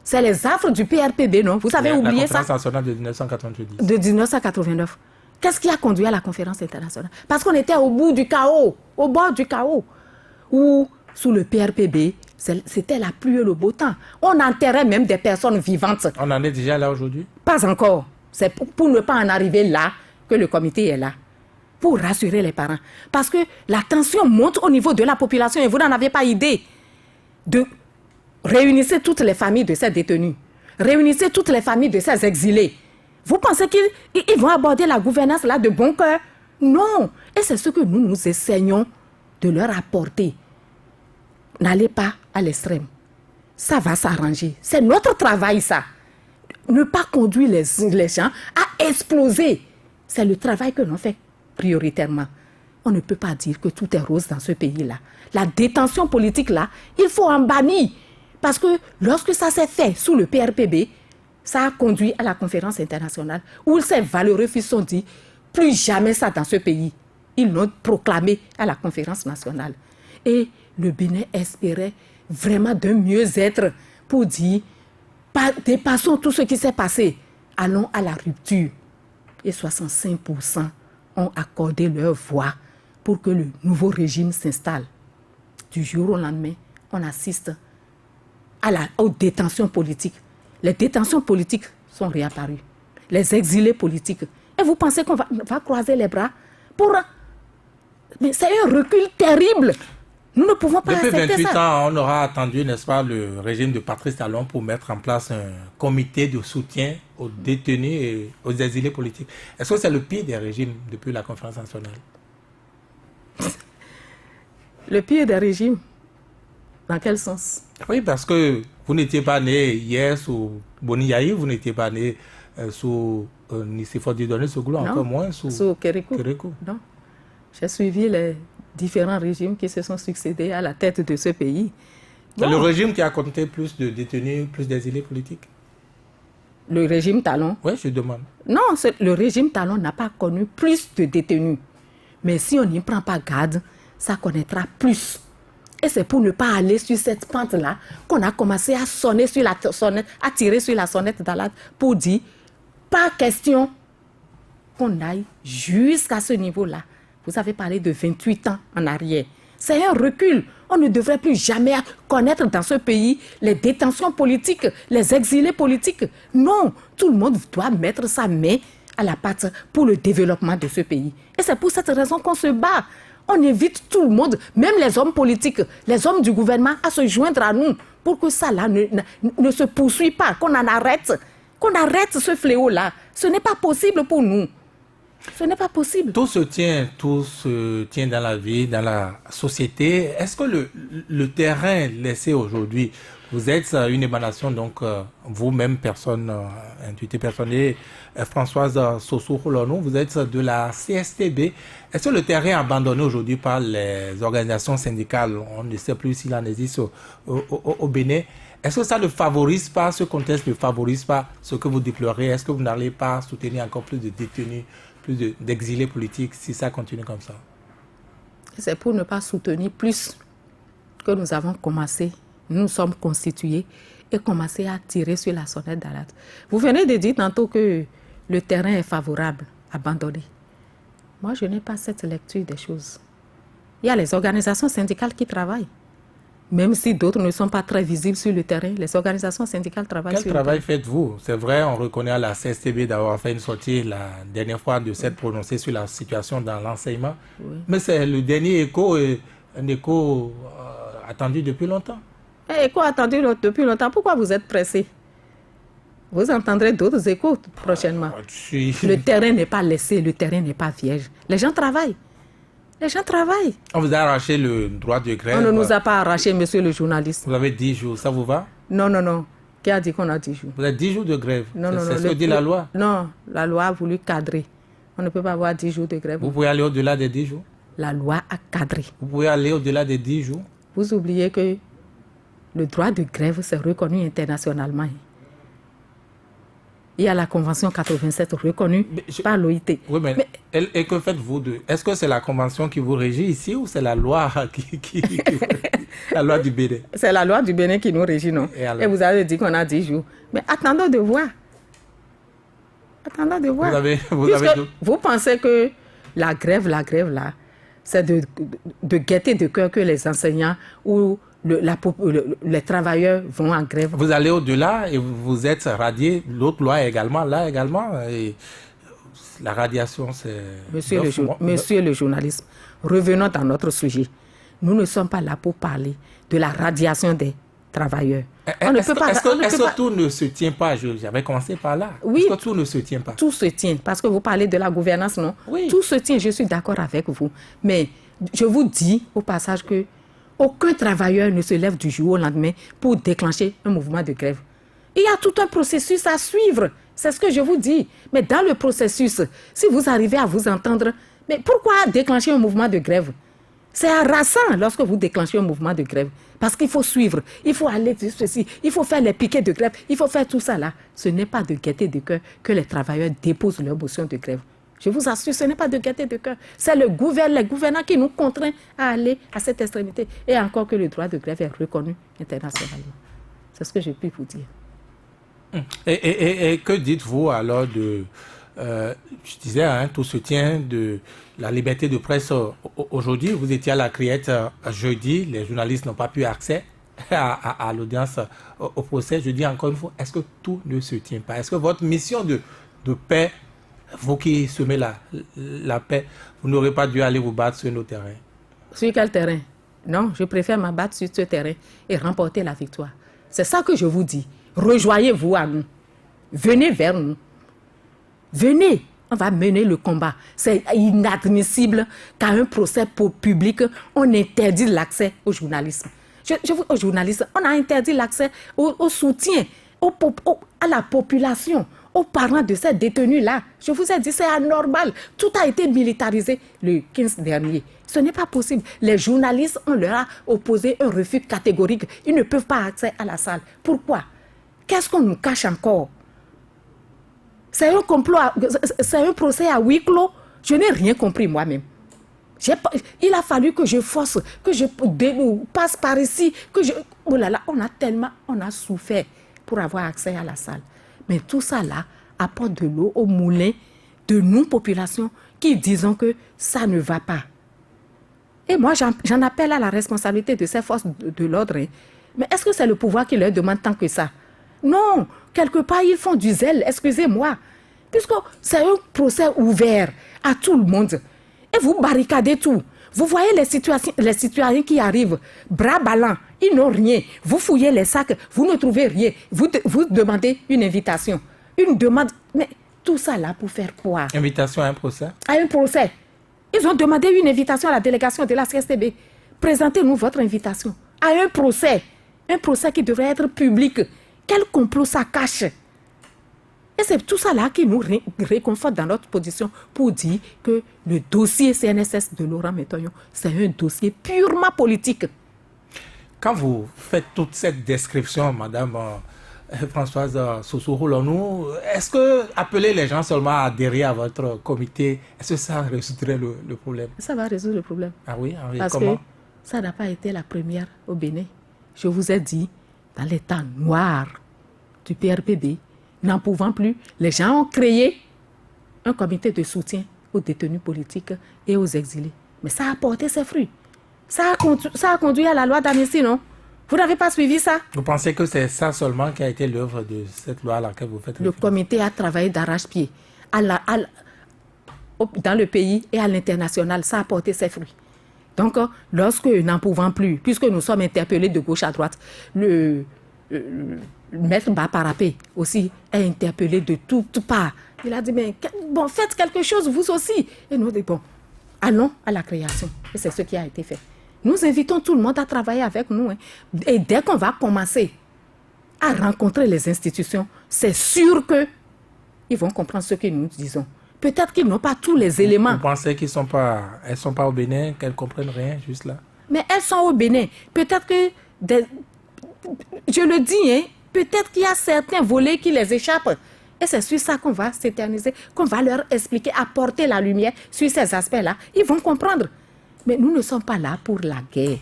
C'est les affres du PRPB, non? Vous avez oublié ça? La conférence nationale de 1990. De 1989. Qu'est-ce qui a conduit à la conférence internationale? Parce qu'on était au bout du chaos, au bord du chaos. Où, sous le PRPB, c'était la pluie et le beau temps. On enterrait même des personnes vivantes. On en est déjà là aujourd'hui? Pas encore. C'est pour ne pas en arriver là que le comité est là. Pour rassurer les parents. Parce que la tension monte au niveau de la population et vous n'en avez pas idée. Réunissez toutes les familles de ces détenus. Réunissez toutes les familles de ces exilés. Vous pensez qu'ils vont aborder la gouvernance là de bon cœur? Non. Et c'est ce que nous essayons de leur apporter. N'allez pas à l'extrême. Ça va s'arranger. C'est notre travail, ça. Ne pas conduire les gens à exploser. C'est le travail que l'on fait prioritairement. On ne peut pas dire que tout est rose dans ce pays-là. La détention politique, là, il faut en bannir. Parce que lorsque ça s'est fait sous le PRPB, ça a conduit à la conférence internationale où ces valeureux fils ont dit plus jamais ça dans ce pays. Ils l'ont proclamé à la conférence nationale. Et le Bénin espérait vraiment de mieux-être pour dire dépassons tout ce qui s'est passé, allons à la rupture. Et 65% ont accordé leur voix pour que le nouveau régime s'installe. Du jour au lendemain, on assiste aux détentions politiques. Les détentions politiques sont réapparues. Les exilés politiques. Et vous pensez qu'on va croiser les bras pour... Mais c'est un recul terrible. Nous ne pouvons pas accepter ça. Depuis 28 ans, on aura attendu, n'est-ce pas, le régime de Patrice Talon pour mettre en place un comité de soutien aux détenus et aux exilés politiques. Est-ce que c'est le pire des régimes depuis la conférence nationale? Le pire des régimes? Dans quel sens? Oui, parce que vous n'étiez pas né hier sous Boni Yahi, vous n'étiez pas né sous Nicéphore Dieudonné Soglo, encore moins sous Kérékou. Non. J'ai suivi les différents régimes qui se sont succédés à la tête de ce pays. C'est le régime qui a compté plus de détenus, plus d'exilés politiques? Le régime Talon? Oui, je demande. Non, le régime Talon n'a pas connu plus de détenus. Mais si on n'y prend pas garde, ça connaîtra plus. Et c'est pour ne pas aller sur cette pente-là qu'on a commencé à sonner sur la sonnette, à tirer sur la sonnette d'alarme pour dire, pas question qu'on aille jusqu'à ce niveau-là. Vous avez parlé de 28 ans en arrière. C'est un recul. On ne devrait plus jamais connaître dans ce pays les détentions politiques, les exilés politiques. Non, tout le monde doit mettre sa main à la pâte pour le développement de ce pays. Et c'est pour cette raison qu'on se bat. On invite tout le monde, même les hommes politiques, les hommes du gouvernement, à se joindre à nous pour que ça là ne se poursuive pas, qu'on arrête ce fléau-là. Ce n'est pas possible pour nous. Ce n'est pas possible. Tout se tient dans la vie, dans la société. Est-ce que le terrain laissé aujourd'hui, vous êtes une émanation, donc vous-même, personne intuitée, personnelle, Françoise Sossou-Roulonou, vous êtes de la CSTB. Est-ce que le terrain abandonné aujourd'hui par les organisations syndicales, on ne sait plus s'il en existe au Bénin, est-ce que ça ne favorise pas, ce contexte ne favorise pas ce que vous déplorez? Est-ce que vous n'allez pas soutenir encore plus de détenus, plus d'exilés politiques si ça continue comme ça? C'est pour ne pas soutenir plus que nous avons commencé nous nous sommes constitués et commencer à tirer sur la sonnette d'alerte. Vous venez de dire tantôt que le terrain est favorable, abandonné. Moi, je n'ai pas cette lecture des choses. Il y a les organisations syndicales qui travaillent. Même si d'autres ne sont pas très visibles sur le terrain, les organisations syndicales travaillent sur le terrain. Quel travail faites-vous? C'est vrai, on reconnaît à la CSTB d'avoir fait une sortie la dernière fois de s'être prononcée sur la situation dans l'enseignement. Oui. Mais c'est le dernier écho, un écho attendu depuis longtemps. Écho attendu depuis longtemps. Pourquoi vous êtes pressé? Vous entendrez d'autres échos prochainement. Le terrain n'est pas laissé, le terrain n'est pas vierge. Les gens travaillent. Les gens travaillent. On vous a arraché le droit de grève. On ne nous a pas arraché, monsieur le journaliste. Vous avez 10 jours, ça vous va? Non, non, non. Qui a dit qu'on a 10 jours? Vous avez 10 jours de grève. Non, non, non. C'est ce que dit la loi. Non, la loi a voulu cadrer. On ne peut pas avoir 10 jours de grève. Vous pouvez aller au-delà des 10 jours? La loi a cadré. Vous pouvez aller au-delà des 10 jours? Vous oubliez que le droit de grève, c'est reconnu internationalement. Il y a la Convention 87 reconnue par l'OIT. Oui, mais et que faites-vous de... Est-ce que c'est la Convention qui vous régit ici ou c'est la loi la loi du Bénin? C'est la loi du Bénin qui nous régit, non? Et vous avez dit qu'on a 10 jours. Mais attendons de voir. Attendons de voir. Vous pensez que la grève là, c'est de gaieté de cœur que les enseignants ou les travailleurs vont en grève. Vous allez au-delà et vous êtes radié. L'autre loi est également là également. Et la radiation, c'est... Monsieur le journaliste, revenons dans notre sujet. Nous ne sommes pas là pour parler de la radiation des travailleurs. Est-ce que tout ne se tient pas? J'avais commencé par là. Oui. Est-ce que tout ne se tient pas? Tout se tient, parce que vous parlez de la gouvernance, non? Oui. Tout se tient, je suis d'accord avec vous. Mais je vous dis au passage que aucun travailleur ne se lève du jour au lendemain pour déclencher un mouvement de grève. Il y a tout un processus à suivre. C'est ce que je vous dis. Mais dans le processus, si vous arrivez à vous entendre, mais pourquoi déclencher un mouvement de grève? C'est harassant lorsque vous déclenchez un mouvement de grève. Parce qu'il faut suivre, il faut aller sur ceci, il faut faire les piquets de grève, il faut faire tout ça là. Ce n'est pas de gaieté de cœur que les travailleurs déposent leur motion de grève. Je vous assure, ce n'est pas de gaieté de cœur. C'est les gouvernants qui nous contraignent à aller à cette extrémité. Et encore que le droit de grève est reconnu internationalement. C'est ce que je puis vous dire. Et que dites-vous alors de... je disais, tout se tient de la liberté de presse aujourd'hui. Vous étiez à la Criette jeudi. Les journalistes n'ont pas pu accès à l'audience, au procès. Je dis encore une fois, est-ce que tout ne se tient pas? Est-ce que votre mission de paix... Vous qui semez la paix, vous n'aurez pas dû aller vous battre sur nos terrains? Sur quel terrain? Non, je préfère me battre sur ce terrain et remporter la victoire. C'est ça que je vous dis. Rejoignez-vous à nous. Venez vers nous. Venez. On va mener le combat. C'est inadmissible qu'à un procès public, on interdit l'accès au journalisme. Aux journalistes, on a interdit l'accès au soutien, à la population, aux parents de ces détenus-là. Je vous ai dit, c'est anormal. Tout a été militarisé le 15 dernier. Ce n'est pas possible. Les journalistes, on leur a opposé un refus catégorique. Ils ne peuvent pas accéder à la salle. Pourquoi? Qu'est-ce qu'on nous cache encore? C'est un complot, c'est un procès à huis clos. Je n'ai rien compris moi-même. Il a fallu que je force, que je passe par ici, oh là là, on a souffert pour avoir accès à la salle. Mais tout ça là apporte de l'eau au moulin de nous, populations, qui disons que ça ne va pas. Et moi, j'en appelle à la responsabilité de ces forces de l'ordre. Mais est-ce que c'est le pouvoir qui leur demande tant que ça? Non, quelque part, ils font du zèle, excusez-moi. Puisque c'est un procès ouvert à tout le monde. Et vous barricadez tout. Vous voyez les citoyens qui arrivent, bras ballants, ils n'ont rien. Vous fouillez les sacs, vous ne trouvez rien. Vous demandez une invitation. Une demande. Mais tout ça là pour faire quoi? Invitation à un procès? À un procès. Ils ont demandé une invitation à la délégation de la CSTB. Présentez-nous votre invitation. À un procès. Un procès qui devrait être public. Quel complot ça cache? Et c'est tout ça là qui nous réconforte dans notre position pour dire que le dossier CNSS de Laurent Métoyon, c'est un dossier purement politique. Quand vous faites toute cette description, Madame Françoise Sossou-Roulonou, est-ce que appeler les gens seulement à adhérer à votre comité, est-ce que ça résoudrait le problème? Ça va résoudre le problème. Ah oui, Parce comment? que ça n'a pas été la première au Bénin. je vous ai dit, dans les temps noirs du PRPD, n'en pouvant plus, les gens ont créé un comité de soutien aux détenus politiques et aux exilés. Mais ça a porté ses fruits. Ça a conduit à la loi d'amnistie, non? Vous n'avez pas suivi ça? Vous pensez que c'est ça seulement qui a été l'œuvre de cette loi à laquelle vous faites référence? Le comité a travaillé d'arrache-pied dans le pays et à l'international. Ça a porté ses fruits. Donc, lorsque, n'en pouvant plus, puisque nous sommes interpellés de gauche à droite, le maître Baparapé aussi est interpellé de toutes parts. Il a dit, mais bon, faites quelque chose, vous aussi. Et nous, bon, allons à la création. Et c'est ce qui a été fait. Nous invitons tout le monde à travailler avec nous. Et dès qu'on va commencer à rencontrer les institutions, c'est sûr qu'ils vont comprendre ce que nous disons. Peut-être qu'ils n'ont pas tous les éléments. Vous pensez qu'elles sont pas au Bénin, qu'elles ne comprennent rien, juste là? Mais elles sont au Bénin. Peut-être que, je le dis, peut-être qu'il y a certains volets qui les échappent. Et c'est sur ça qu'on va s'éterniser, qu'on va leur expliquer, apporter la lumière sur ces aspects-là. Ils vont comprendre. Mais nous ne sommes pas là pour la guerre.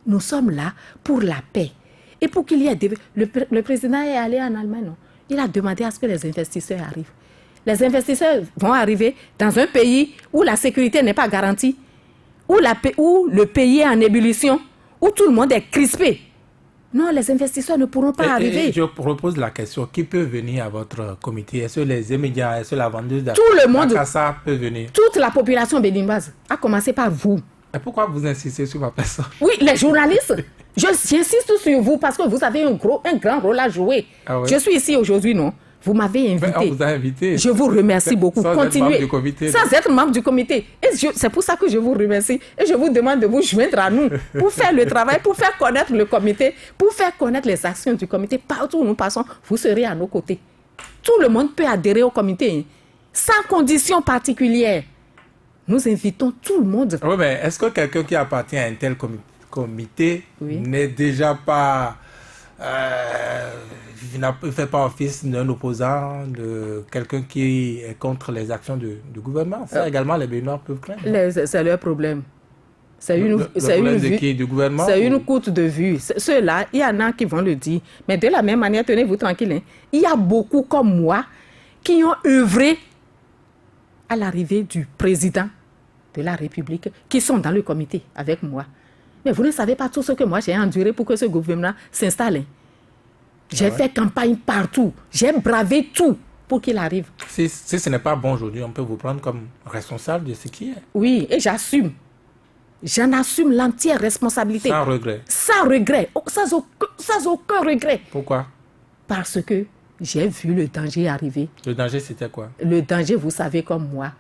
Nous sommes là pour la paix. Et pour qu'il y ait... Le président est allé en Allemagne, non? Il a demandé à ce que les investisseurs arrivent. Les investisseurs vont arriver dans un pays où la sécurité n'est pas garantie, où le pays est en ébullition, où tout le monde est crispé. Non, les investisseurs ne pourront pas arriver. Je repose la question, qui peut venir à votre comité? Est-ce que les immédiats, est-ce que la vendeuse tout le monde, peut venir? Toute la population béninoise, à commencer par vous. Et pourquoi vous insistez sur ma personne? Oui, les journalistes. J'insiste sur vous parce que vous avez un grand rôle à jouer. Ah ouais? Je suis ici aujourd'hui, non? Vous m'avez invité. On vous a invité. Je vous remercie beaucoup. Continuez. Sans être membre du comité. Et c'est pour ça que je vous remercie. Et je vous demande de vous joindre à nous pour faire le travail, pour faire connaître le comité, pour faire connaître les actions du comité. Partout où nous passons, vous serez à nos côtés. Tout le monde peut adhérer au comité, sans condition particulière. Nous invitons tout le monde. Oui, mais est-ce que quelqu'un qui appartient à un tel comité n'est déjà pas... il ne fait pas office d'un opposant, de quelqu'un qui est contre les actions du gouvernement? Ça également, les Béninois peuvent craindre. C'est leur problème. C'est une courte de vue. Ceux-là, il y en a qui vont le dire. Mais de la même manière, tenez-vous tranquille. Il y a beaucoup comme moi qui ont œuvré à l'arrivée du président de la République, qui sont dans le comité avec moi. Mais vous ne savez pas tout ce que moi j'ai enduré pour que ce gouvernement s'installe. J'ai fait campagne partout. J'ai bravé tout pour qu'il arrive. Si ce n'est pas bon aujourd'hui, on peut vous prendre comme responsable de ce qui est. Oui, et j'assume. J'en assume l'entière responsabilité. Sans regret. Sans regret. Sans aucun regret. Pourquoi? Parce que j'ai vu le danger arriver. Le danger, c'était quoi? Le danger, vous savez comme moi,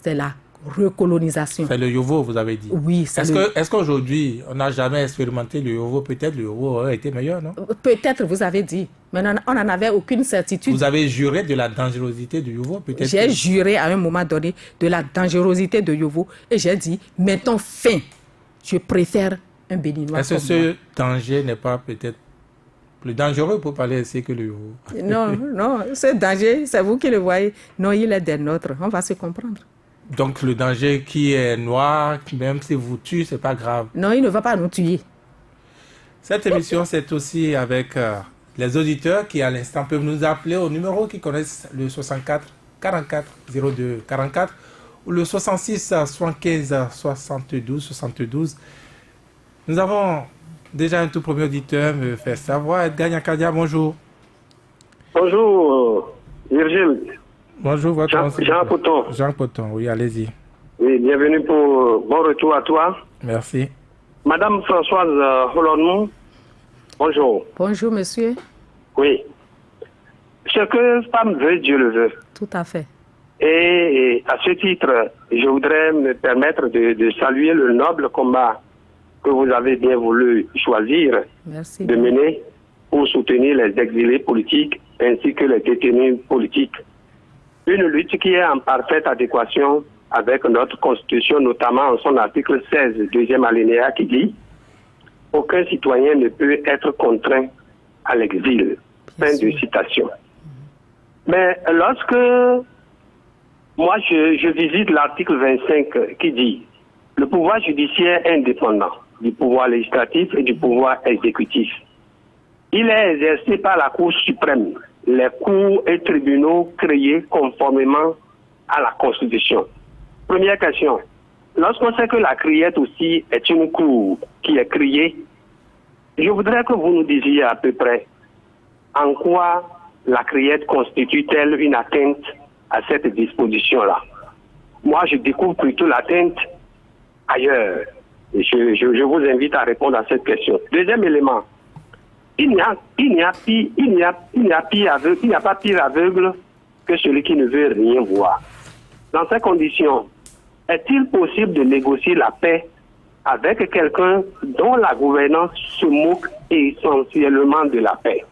c'est la recolonisation. C'est le Yovo, vous avez dit. Oui. Est-ce qu'aujourd'hui, on n'a jamais expérimenté le Yovo? Peut-être le Yovo aurait été meilleur, non? Peut-être, vous avez dit. Mais on n'en avait aucune certitude. Vous avez juré de la dangerosité du Yovo, peut-être? J'ai juré à un moment donné de la dangerosité de Yovo. Et j'ai dit, mettons fin. Je préfère un Béninois. Est-ce que ce danger n'est pas peut-être plus dangereux pour parler ici que le Yovo? Non, ce danger, c'est vous qui le voyez. Non, il est des nôtres. On va se comprendre. Donc le danger qui est noir, même si vous tuez, c'est pas grave. Non, il ne va pas nous tuer. Cette émission, c'est aussi avec les auditeurs qui, à l'instant, peuvent nous appeler au numéro qui connaissent le 64 44 02 44 ou le 66 75 72 72. Nous avons déjà un tout premier auditeur me fait savoir. Edgar Nyakadia, bonjour. Bonjour, Virgile. Bonjour, votre nom, Jean Poton. Jean Poton, oui, allez-y. Oui, bienvenue pour bon retour à toi. Merci. Madame Françoise Holonou, bonjour. Bonjour, monsieur. Oui. Ce que femme veut, Dieu le veut. Tout à fait. Et à ce titre, je voudrais me permettre de saluer le noble combat que vous avez bien voulu choisir. Merci de mener pour soutenir les exilés politiques ainsi que les détenus politiques. Une lutte qui est en parfaite adéquation avec notre Constitution, notamment en son article 16, deuxième alinéa, qui dit « Aucun citoyen ne peut être contraint à l'exil ». Fin de citation. Mais lorsque moi je visite l'article 25 qui dit « Le pouvoir judiciaire est indépendant du pouvoir législatif et du pouvoir exécutif ». Il est exercé par la Cour suprême, les cours et tribunaux créés conformément à la Constitution. Première question. Lorsqu'on sait que la Criette aussi est une cour qui est créée, je voudrais que vous nous disiez à peu près en quoi la Criette constitue-t-elle une atteinte à cette disposition-là. Moi, je découvre plutôt l'atteinte ailleurs. Et je vous invite à répondre à cette question. Deuxième élément, il n'y a pas pire aveugle que celui qui ne veut rien voir. Dans ces conditions, est-il possible de négocier la paix avec quelqu'un dont la gouvernance se moque essentiellement de la paix?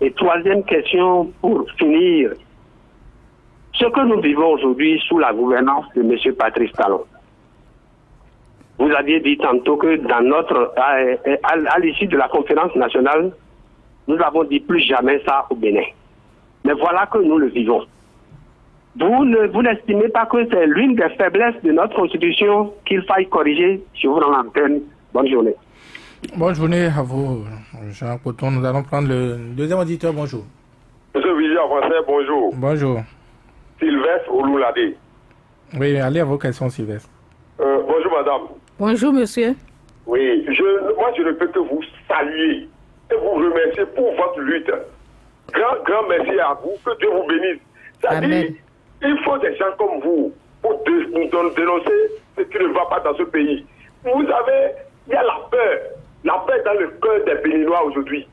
Et troisième question, pour finir, ce que nous vivons aujourd'hui sous la gouvernance de M. Patrice Talon. Vous aviez dit tantôt que dans à l'issue de la conférence nationale, nous avons dit plus jamais ça au Bénin. Mais voilà que nous le vivons. Vous n'estimez pas que c'est l'une des faiblesses de notre Constitution qu'il faille corriger? Je vous rends l'antenne. Bonne journée. Bonne journée à vous, Jean Coton. Nous allons prendre le deuxième auditeur. Bonjour. Monsieur Vigier en français, bonjour. Bonjour. Sylvestre Oloulade. Oui, allez à vos questions, Sylvestre. Bonjour, madame. Bonjour, monsieur. Oui, moi, je ne peux que vous saluer et vous remercier pour votre lutte. Grand merci à vous. Que Dieu vous bénisse. C'est-à-dire, il faut des gens comme vous pour dénoncer ce qui ne va pas dans ce pays. Vous savez, il y a la peur dans le cœur des Béninois aujourd'hui.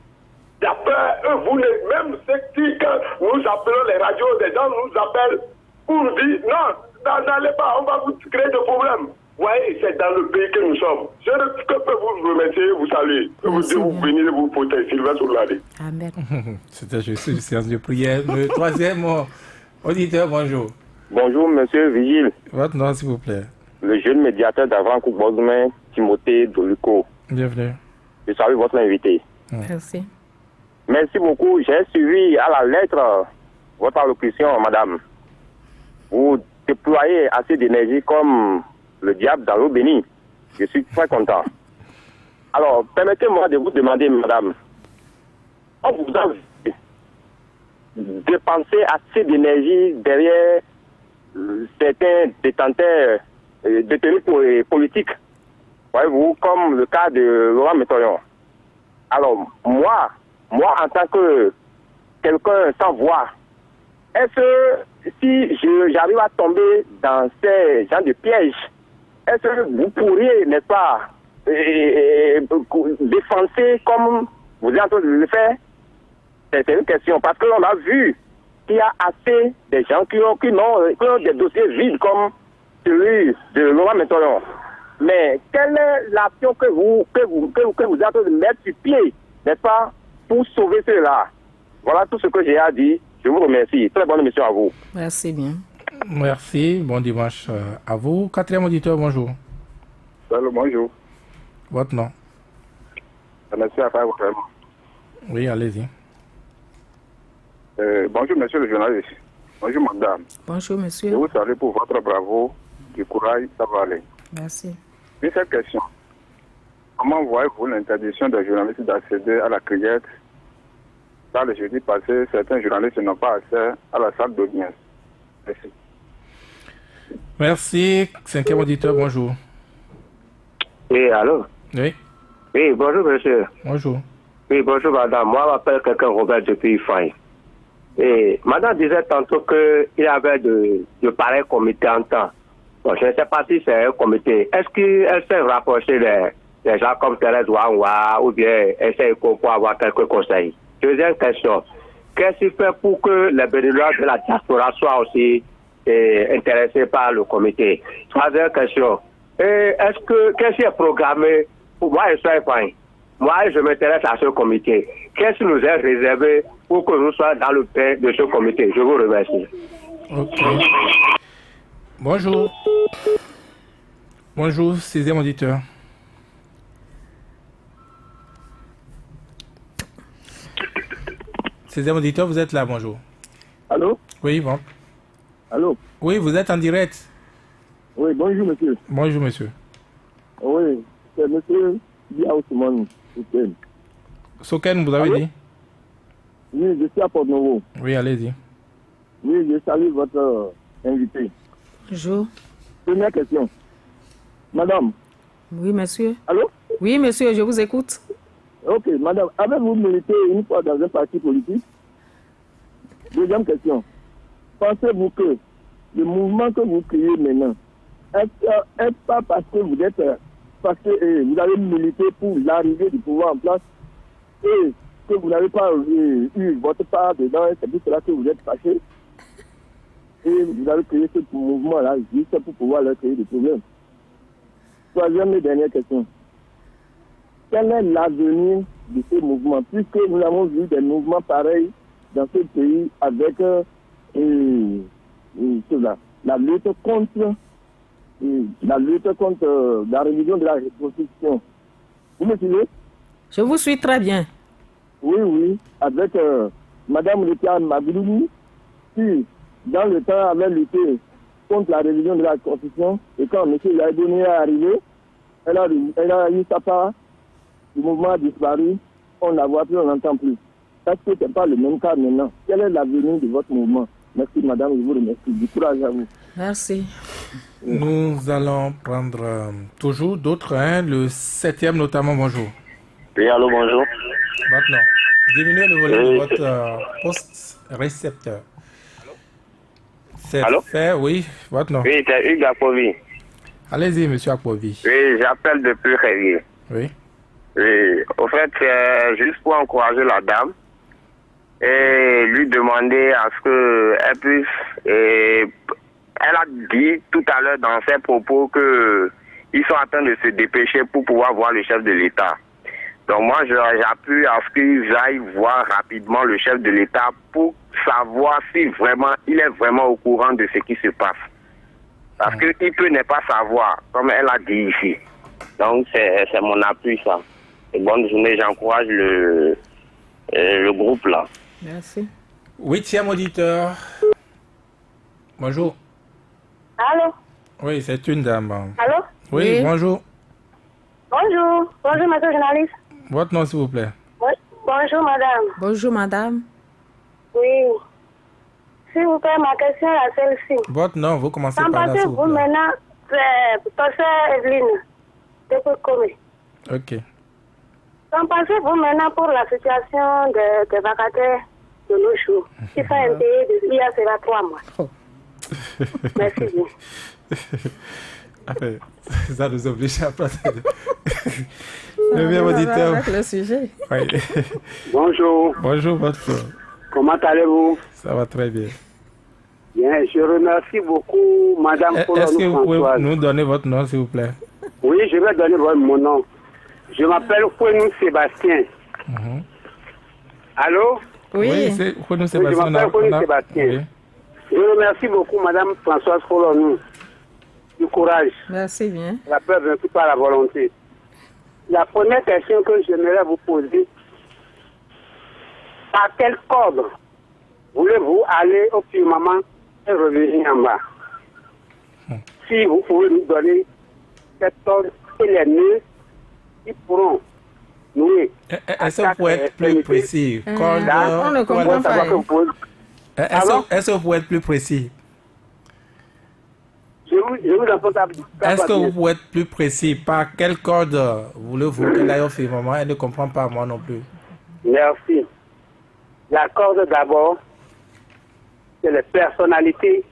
La peur, même ceux qui, quand nous appelons les radios, des gens nous appellent pour nous dire non, n'allez pas, on va vous créer des problèmes. Oui, c'est dans le pays que nous sommes. Je ne peux vous remercier, vous saluer. Que Dieu vous bénisse et vous protège. Sylvain Soulade. Amen. C'était juste une séance de prière. Le troisième auditeur, bonjour. Bonjour, monsieur Vigile. Votre nom, s'il vous plaît. Le jeune médiateur d'Avran Koukbozoumen, Timothée Doluko. Bienvenue. Je salue votre invité. Merci. Merci beaucoup. J'ai suivi à la lettre votre allocution, madame. Vous déployez assez d'énergie comme le diable dans l'eau bénie. Je suis très content. Alors, permettez-moi de vous demander, madame, on vous a dépensé assez d'énergie derrière certains détenteurs détenus politiques, voyez-vous, comme le cas de Laurent Métoyon. Alors, moi, en tant que quelqu'un sans voix, est-ce que si j'arrive à tomber dans ces genres de pièges, est-ce que vous pourriez, n'est-ce pas, défoncer comme vous êtes en train de le faire? C'est une question, parce qu'on a vu qu'il y a assez de gens qui ont des dossiers vides comme celui de Laurent Métoyon. Mais quelle est l'action que vous êtes en train de mettre sur pied, n'est-ce pas, pour sauver cela? Voilà tout ce que j'ai à dire. Je vous remercie. Très bonne émission à vous. Merci bien. Merci. Bon dimanche à vous. Quatrième auditeur, bonjour. Allô, bonjour. Votre nom? Merci à vous. Oui, allez-y. Bonjour, monsieur le journaliste. Bonjour, madame. Bonjour, monsieur. Je vous salue pour votre bravo, du courage, ça va aller. Merci. Une seule question. Comment voyez-vous l'interdiction des journalistes d'accéder à la criette? Là, le jeudi passé, certains journalistes n'ont pas accès à la salle d'audience. Merci. Merci. Cinquième auditeur, bonjour. Oui, allô? Oui. Oui, bonjour, monsieur. Bonjour. Oui, bonjour, madame. Moi, je m'appelle quelqu'un Robert depuis Faye. Et madame disait tantôt qu'il y avait de pareils comités en temps. Bon, je ne sais pas si c'est un comité. Est-ce qu'elle s'est rapprochée des gens comme Thérèse Ouaoua ou bien essaie pour avoir quelques conseils? Deuxième question. Qu'est-ce qu'il fait pour que les bénévoles de la diaspora soient aussi intéressés par le comité? Troisième question. Qu'est-ce qui est programmé pour moi? Je suis fine. Moi, je m'intéresse à ce comité. Qu'est-ce qui nous est réservé pour que nous soyons dans le pain de ce comité? Je vous remercie. Ok. Bonjour. Bonjour, sixième auditeur. Sixième auditeur, vous êtes là, bonjour. Allô? Oui, bon. Allô? Oui, vous êtes en direct. Oui, bonjour monsieur. Bonjour, monsieur. Oui, c'est monsieur Dia Ousmane. Soken, vous avez dit? Oui, je suis à Port-Nouveau. Oui, allez-y. Oui, je salue votre invité. Bonjour. Première question. Madame. Oui, monsieur. Allô? Oui, monsieur, je vous écoute. Ok, madame, avez-vous milité une fois dans un parti politique? Deuxième question. Pensez-vous que le mouvement que vous créez maintenant, est-ce pas parce que vous êtes, parce que vous avez milité pour l'arrivée du pouvoir en place et que vous n'avez pas eu votre part dedans, c'est pour cela que vous êtes fâché et vous avez créé ce mouvement-là juste pour pouvoir leur créer des problèmes? Troisième et dernière question. Quel est l'avenir de ce mouvement? Puisque nous avons vu des mouvements pareils dans ce pays avec la lutte contre la révision de la Constitution. Vous me suivez? Je vous suis très bien. Oui, avec Madame Letia Mabilouni, qui, dans le temps, avait lutté contre la révision de la Constitution, et quand M. Yaïdouni est arrivé, elle a eu sa part, le mouvement a disparu, on ne la voit plus, on n'entend plus. Est-ce que ce n'est pas le même cas maintenant? Quel est l'avenir de votre mouvement? Merci madame, je vous remercie. Du courage à vous. Merci. Nous allons prendre toujours d'autres, le 7e notamment, bonjour. Oui, allô, bonjour. Maintenant, diminuez le volume de votre poste récepteur. C'est Allô? fait, oui, votre nom. Oui, c'est Hugues Akpovi. Allez-y, monsieur Akpovi. Oui, j'appelle depuis Réguier. Oui. Oui, au fait, c'est juste pour encourager la dame et lui demander à ce qu'elle puisse... elle a dit tout à l'heure dans ses propos qu'ils sont en train de se dépêcher pour pouvoir voir le chef de l'État. Donc moi, j'appuie à ce qu'ils aillent voir rapidement le chef de l'État pour savoir si vraiment il est vraiment au courant de ce qui se passe. Parce qu'il peut ne pas savoir, comme elle a dit ici. Donc c'est mon appui, ça. Et bonne journée, j'encourage le groupe là. Merci. 8e auditeur. Bonjour. Allô? Oui, c'est une dame. Allô? Oui, Oui. bonjour. Bonjour. Bonjour, monsieur le journaliste. Votre nom, s'il vous plaît. Oui. Bonjour, madame. Bonjour, madame. Oui. S'il vous plaît, ma question est celle-ci. Votre nom, vous commencez Qu'en par là, s'il vous pensez-vous plaît. maintenant, professeur Evelyne, de Comé? Ok. Qu'en pensez-vous maintenant pour la situation des vacataires de nos jours, qui sont impayés il y a cela 3 mois? Oh. Merci bien. Enfin, ça nous oblige à passer. Le bien auditeur. Avec le sujet. Oui. Bonjour, Bonjour, votre nom. comment allez-vous? Ça va très bien. Bien, je remercie beaucoup Madame Est-ce que vous pouvez Françoise. nous donner votre nom, s'il vous plaît? Oui, je vais donner mon nom. Je m'appelle Fouenou Sébastien. Mhm. Allô? Oui. c'est Fouenou je Sébastien. m'appelle Fouenou Sébastien. Oui. Je remercie beaucoup Madame Françoise Folonou du courage, Merci bien. la peur ne tue pas la volonté. La première question que j'aimerais vous poser, par quel corde voulez-vous aller au firmament et revenir en bas? Si vous pouvez nous donner cette corde et les nœuds qui pourront nouer. Est-ce que vous pouvez être plus précis? on ne comprend Pour savoir pas. que vous pouvez- Est-ce que vous pouvez être plus précis? Je vous entends pas. Est-ce que vous pouvez être plus précis? Par quelle corde voulez-vous qu'elle aille au firmament? Elle ne comprend pas, moi non plus. Merci. La corde d'abord, c'est les personnalités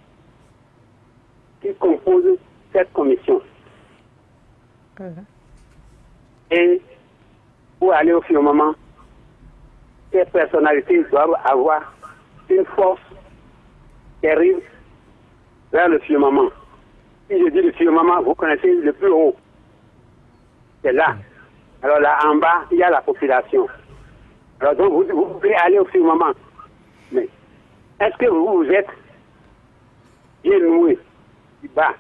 qui composent cette commission. Et pour aller au firmament, ces personnalités doivent avoir une force qui arrive vers le firmament. Si je dis le firmament, vous connaissez le plus haut. C'est là. Alors là, en bas, il y a la population. Alors donc, vous pouvez aller au firmament. Mais est-ce que vous êtes bien noué du bas?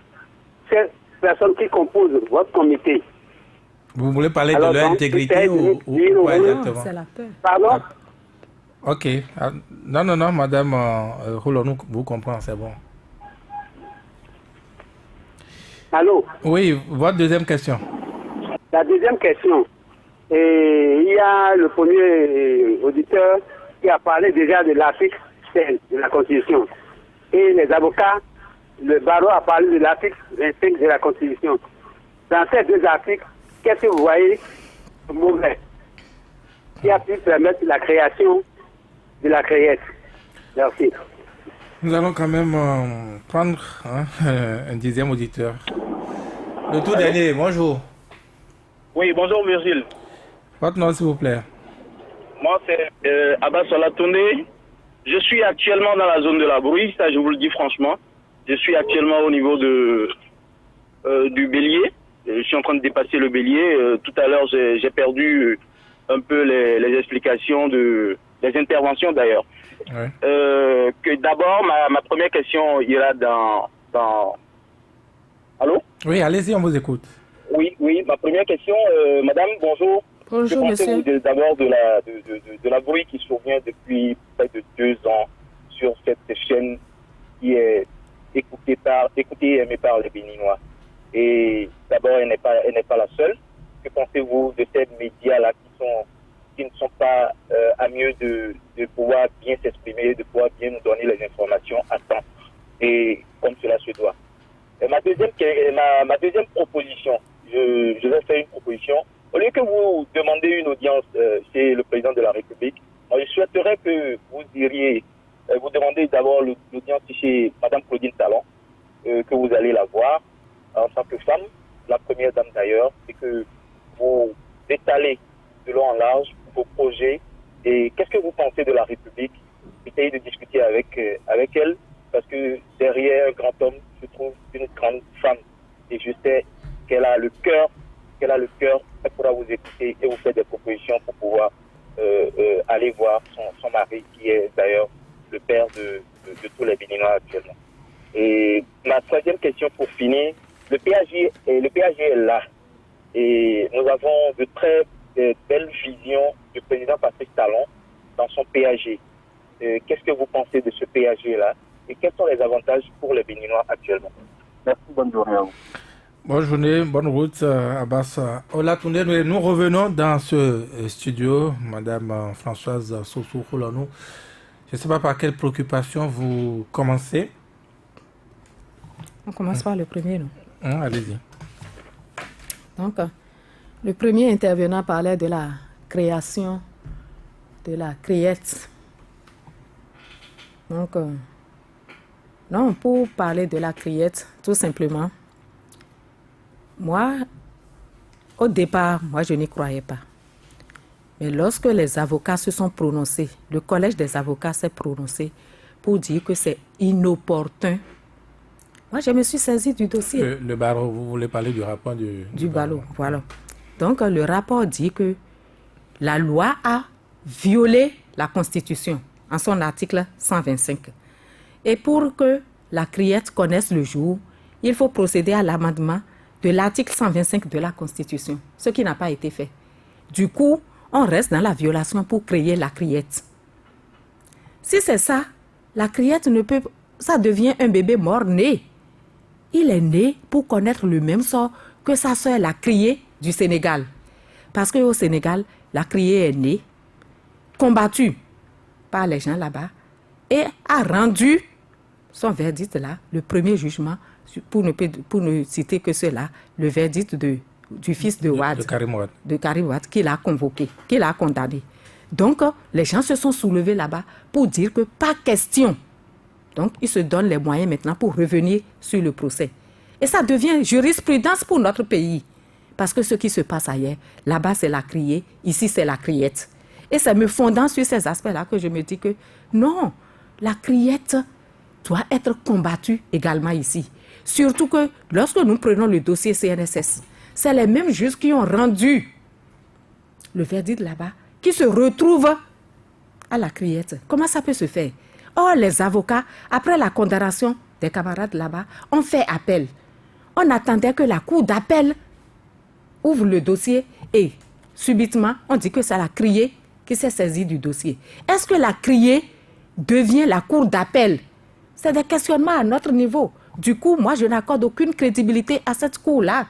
Ces personnes qui composent votre comité. Vous voulez parler Alors, de leur donc, intégrité c'est ou une- quoi une- exactement? C'est la peur. Pardon? Ok. Non, madame Roulonou vous comprend, c'est bon. Allô? Oui, votre deuxième question. La deuxième question. Et il y a le premier auditeur qui a parlé déjà de l'article 16 de la Constitution. Et les avocats, le barreau a parlé de l'article 25 de la Constitution. Dans ces deux articles, qu'est-ce que vous voyez mauvais qui a pu permettre la création de la CREET? Merci. Nous allons quand même prendre un 10e auditeur. Le tout dernier, bonjour. Oui, bonjour Virgile. Votre nom, s'il vous plaît. Moi, c'est Abbas Olatoundé. Je suis actuellement dans la zone de la Brouille, ça je vous le dis franchement. Je suis actuellement au niveau du Bélier. Je suis en train de dépasser le Bélier. Tout à l'heure, j'ai perdu un peu les explications les interventions d'ailleurs. Ouais. Que d'abord, ma première question ira dans... Allô? Oui, allez-y, on vous écoute. Oui, ma première question, madame, bonjour. Bonjour, monsieur. D'abord de la bruit qui survient depuis près de 2 ans sur cette chaîne qui est écoutée et aimée par les Béninois. Et d'abord, elle n'est pas la seule. Que pensez-vous de ces médias-là qui ne sont pas à mieux de pouvoir bien s'exprimer, de pouvoir bien nous donner les informations à temps et comme cela se doit? Et ma deuxième proposition, je vais faire une proposition. Au lieu que vous demandez une audience chez le président de la République, moi je souhaiterais que vous demandez d'abord l'audience chez Madame Claudine Talon, que vous allez la voir en tant que femme, la première dame d'ailleurs, et que vous étalez de long en large vos projets et qu'est-ce que vous pensez de la République. Essayez de discuter avec elle, parce que derrière un grand homme se trouve une grande femme. Et je sais qu'elle a le cœur, elle pourra vous écouter et vous faire des propositions pour pouvoir aller voir son mari, qui est d'ailleurs le père de tous les Béninois actuellement. Et ma troisième question pour finir, le PAG est là. Et nous avons de très belles visions du président Patrice Talon dans son PAG. Qu'est-ce que vous pensez de ce PAG-là et quels sont les avantages pour les Béninois actuellement? Merci, bonne journée à vous. Bonne journée, bonne route, Abbas Olatoundé. Nous revenons dans ce studio, Madame Françoise Sossou-Khoulanou. Je ne sais pas par quelle préoccupation vous commencez. On commence par le premier, non? Allez-y. Donc, le premier intervenant parlait de la création de la CREET. Donc, non, pour parler de la CREET, tout simplement, au départ, je n'y croyais pas. Mais lorsque les avocats se sont prononcés, le collège des avocats s'est prononcé pour dire que c'est inopportun. Moi, je me suis saisie du dossier. Le barreau, vous voulez parler du rapport du barreau, voilà. Donc, le rapport dit que la loi a violé la Constitution en son article 125. Et pour que la CREET connaisse le jour, il faut procéder à l'amendement de l'article 125 de la Constitution, ce qui n'a pas été fait. Du coup, on reste dans la violation pour créer la CREET. Si c'est ça, la CREET ça devient un bébé mort-né. Il est né pour connaître le même sort que sa sœur, la criée du Sénégal. Parce qu'au Sénégal, la criée est née, combattue par les gens là-bas, et a rendu son verdict là, le premier jugement, pour ne citer que cela, le verdict du fils de Wade, de Karim Wade, qu'il a convoqué, qu'il a condamné. Donc, les gens se sont soulevés là-bas pour dire que pas question. Donc, ils se donnent les moyens maintenant pour revenir sur le procès. Et ça devient jurisprudence pour notre pays. Parce que ce qui se passe ailleurs, là-bas, c'est la criée, ici, c'est la CREET. Et c'est me fondant sur ces aspects-là que je me dis que non, la CREET doit être combattue également ici. Surtout que lorsque nous prenons le dossier CNSS, c'est les mêmes juges qui ont rendu le verdict là-bas, qui se retrouvent à la CREET. Comment ça peut se faire? Or, les avocats, après la condamnation des camarades là-bas, ont fait appel. On attendait que la cour d'appel ouvre le dossier et subitement, on dit que c'est la criée qui s'est saisie du dossier. Est-ce que la criée devient la cour d'appel? C'est des questionnements à notre niveau. Du coup, moi, je n'accorde aucune crédibilité à cette cour-là.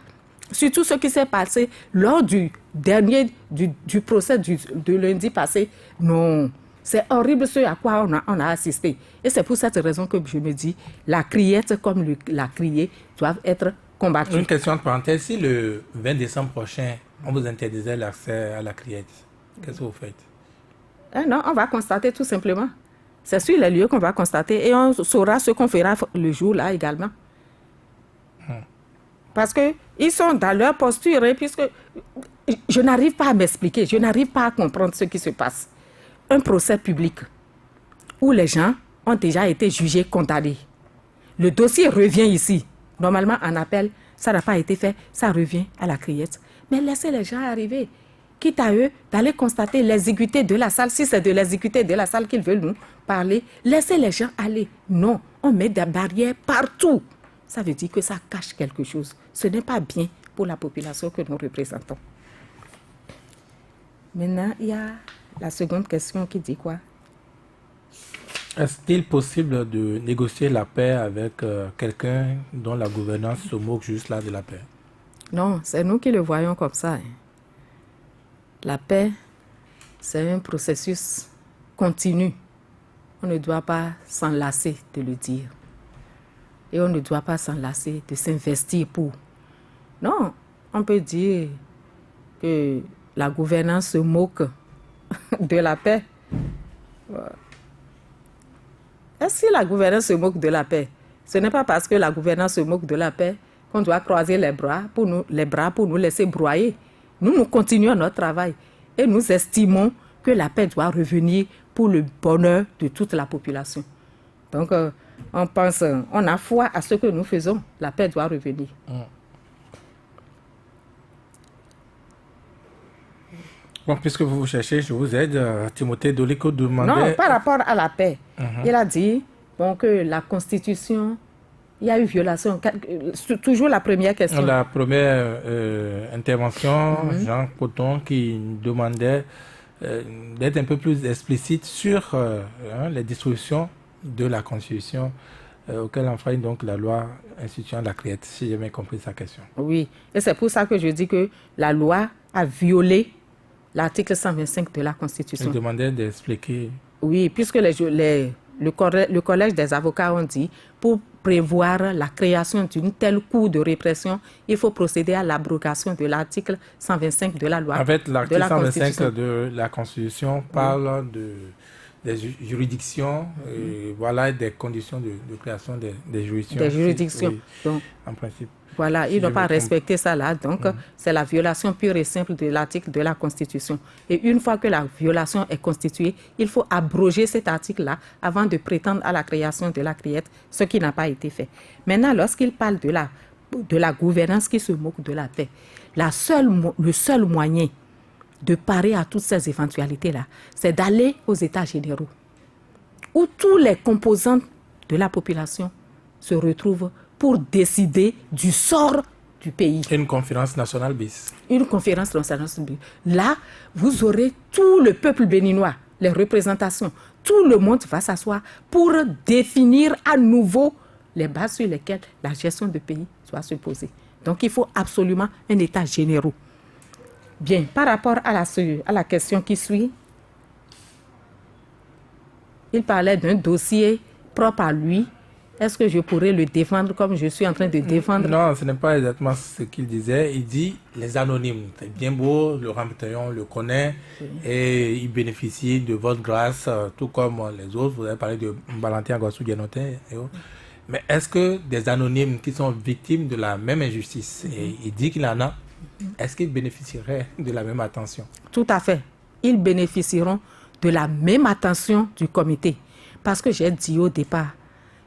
Surtout ce qui s'est passé lors du dernier du procès de lundi passé. Non, c'est horrible ce à quoi on a assisté. Et c'est pour cette raison que je me dis, la criette comme la criée doivent être combattues. Une question de parenthèse, si le 20 décembre prochain, on vous interdisait l'accès à la criette, qu'est-ce que vous faites? Non, on va constater tout simplement. C'est sur les lieux qu'on va constater et on saura ce qu'on fera le jour-là également. Parce qu'ils sont dans leur posture, hein, puisque je n'arrive pas à m'expliquer, je n'arrive pas à comprendre ce qui se passe. Un procès public où les gens ont déjà été jugés, condamnés. Le dossier revient ici. Normalement, en appel, ça n'a pas été fait, ça revient à la criette. Mais laissez les gens arriver. Quitte à eux d'aller constater l'exiguïté de la salle. Si c'est de l'exiguïté de la salle qu'ils veulent nous parler, laissez les gens aller. Non, on met des barrières partout. Ça veut dire que ça cache quelque chose. Ce n'est pas bien pour la population que nous représentons. Maintenant, il y a la seconde question qui dit quoi? Est-il possible de négocier la paix avec quelqu'un dont la gouvernance se moque juste là de la paix? Non, c'est nous qui le voyons comme ça. La paix, c'est un processus continu. On ne doit pas s'en lasser de le dire. Et on ne doit pas s'en lasser de s'investir pour. Non, on peut dire que la gouvernance se moque de la paix. Est-ce que la gouvernance se moque de la paix? Ce n'est pas parce que la gouvernance se moque de la paix qu'on doit croiser les bras pour nous laisser broyer. Nous continuons notre travail et nous estimons que la paix doit revenir pour le bonheur de toute la population. Donc, on a foi à ce que nous faisons. La paix doit revenir. Bon, puisque vous vous cherchez, je vous aide. Timothée Doliko demandait... Non, par rapport à la paix, il a dit que la Constitution, il y a eu violation. Toujours la première question. La première intervention, Jean Poton, qui demandait d'être un peu plus explicite sur les dispositions de la Constitution auxquelles enfreint donc la loi instituant la criette, si j'ai bien compris sa question. Oui, et c'est pour ça que je dis que la loi a violé l'article 125 de la Constitution. Il demandait d'expliquer. Oui, puisque le Collège des avocats ont dit, pour prévoir la création d'une telle cour de répression, il faut procéder à l'abrogation de l'article 125 de la loi. En fait, l'article 125 de la Constitution parle des juridictions, et voilà des conditions de création des juridictions. Des juridictions. Oui, donc, en principe. Voilà, ils n'ont pas respecté ça là. Donc, c'est la violation pure et simple de l'article de la Constitution. Et une fois que la violation est constituée, il faut abroger cet article-là avant de prétendre à la création de la criette, ce qui n'a pas été fait. Maintenant, lorsqu'il parle de la gouvernance qui se moque de la paix, le seul moyen de parer à toutes ces éventualités-là, c'est d'aller aux États généraux, où tous les composants de la population se retrouvent pour décider du sort du pays. Une conférence nationale bis. Une conférence nationale bis. Là, vous aurez tout le peuple béninois, les représentations, tout le monde va s'asseoir pour définir à nouveau les bases sur lesquelles la gestion du pays doit se poser. Donc, il faut absolument un État généraux. Bien, par rapport à la question qui suit, il parlait d'un dossier propre à lui. Est-ce que je pourrais le défendre comme je suis en train de défendre? Non, ce n'est pas exactement ce qu'il disait. Il dit les anonymes. C'est bien beau, Laurent Pétaillon le connaît et il bénéficie de votre grâce, tout comme les autres. Vous avez parlé de Valentin Aguassou-Dianotin et autres. Mais est-ce que des anonymes qui sont victimes de la même injustice, et il dit qu'il en a, est-ce qu'ils bénéficieraient de la même attention? Tout à fait. Ils bénéficieront de la même attention du comité. Parce que j'ai dit au départ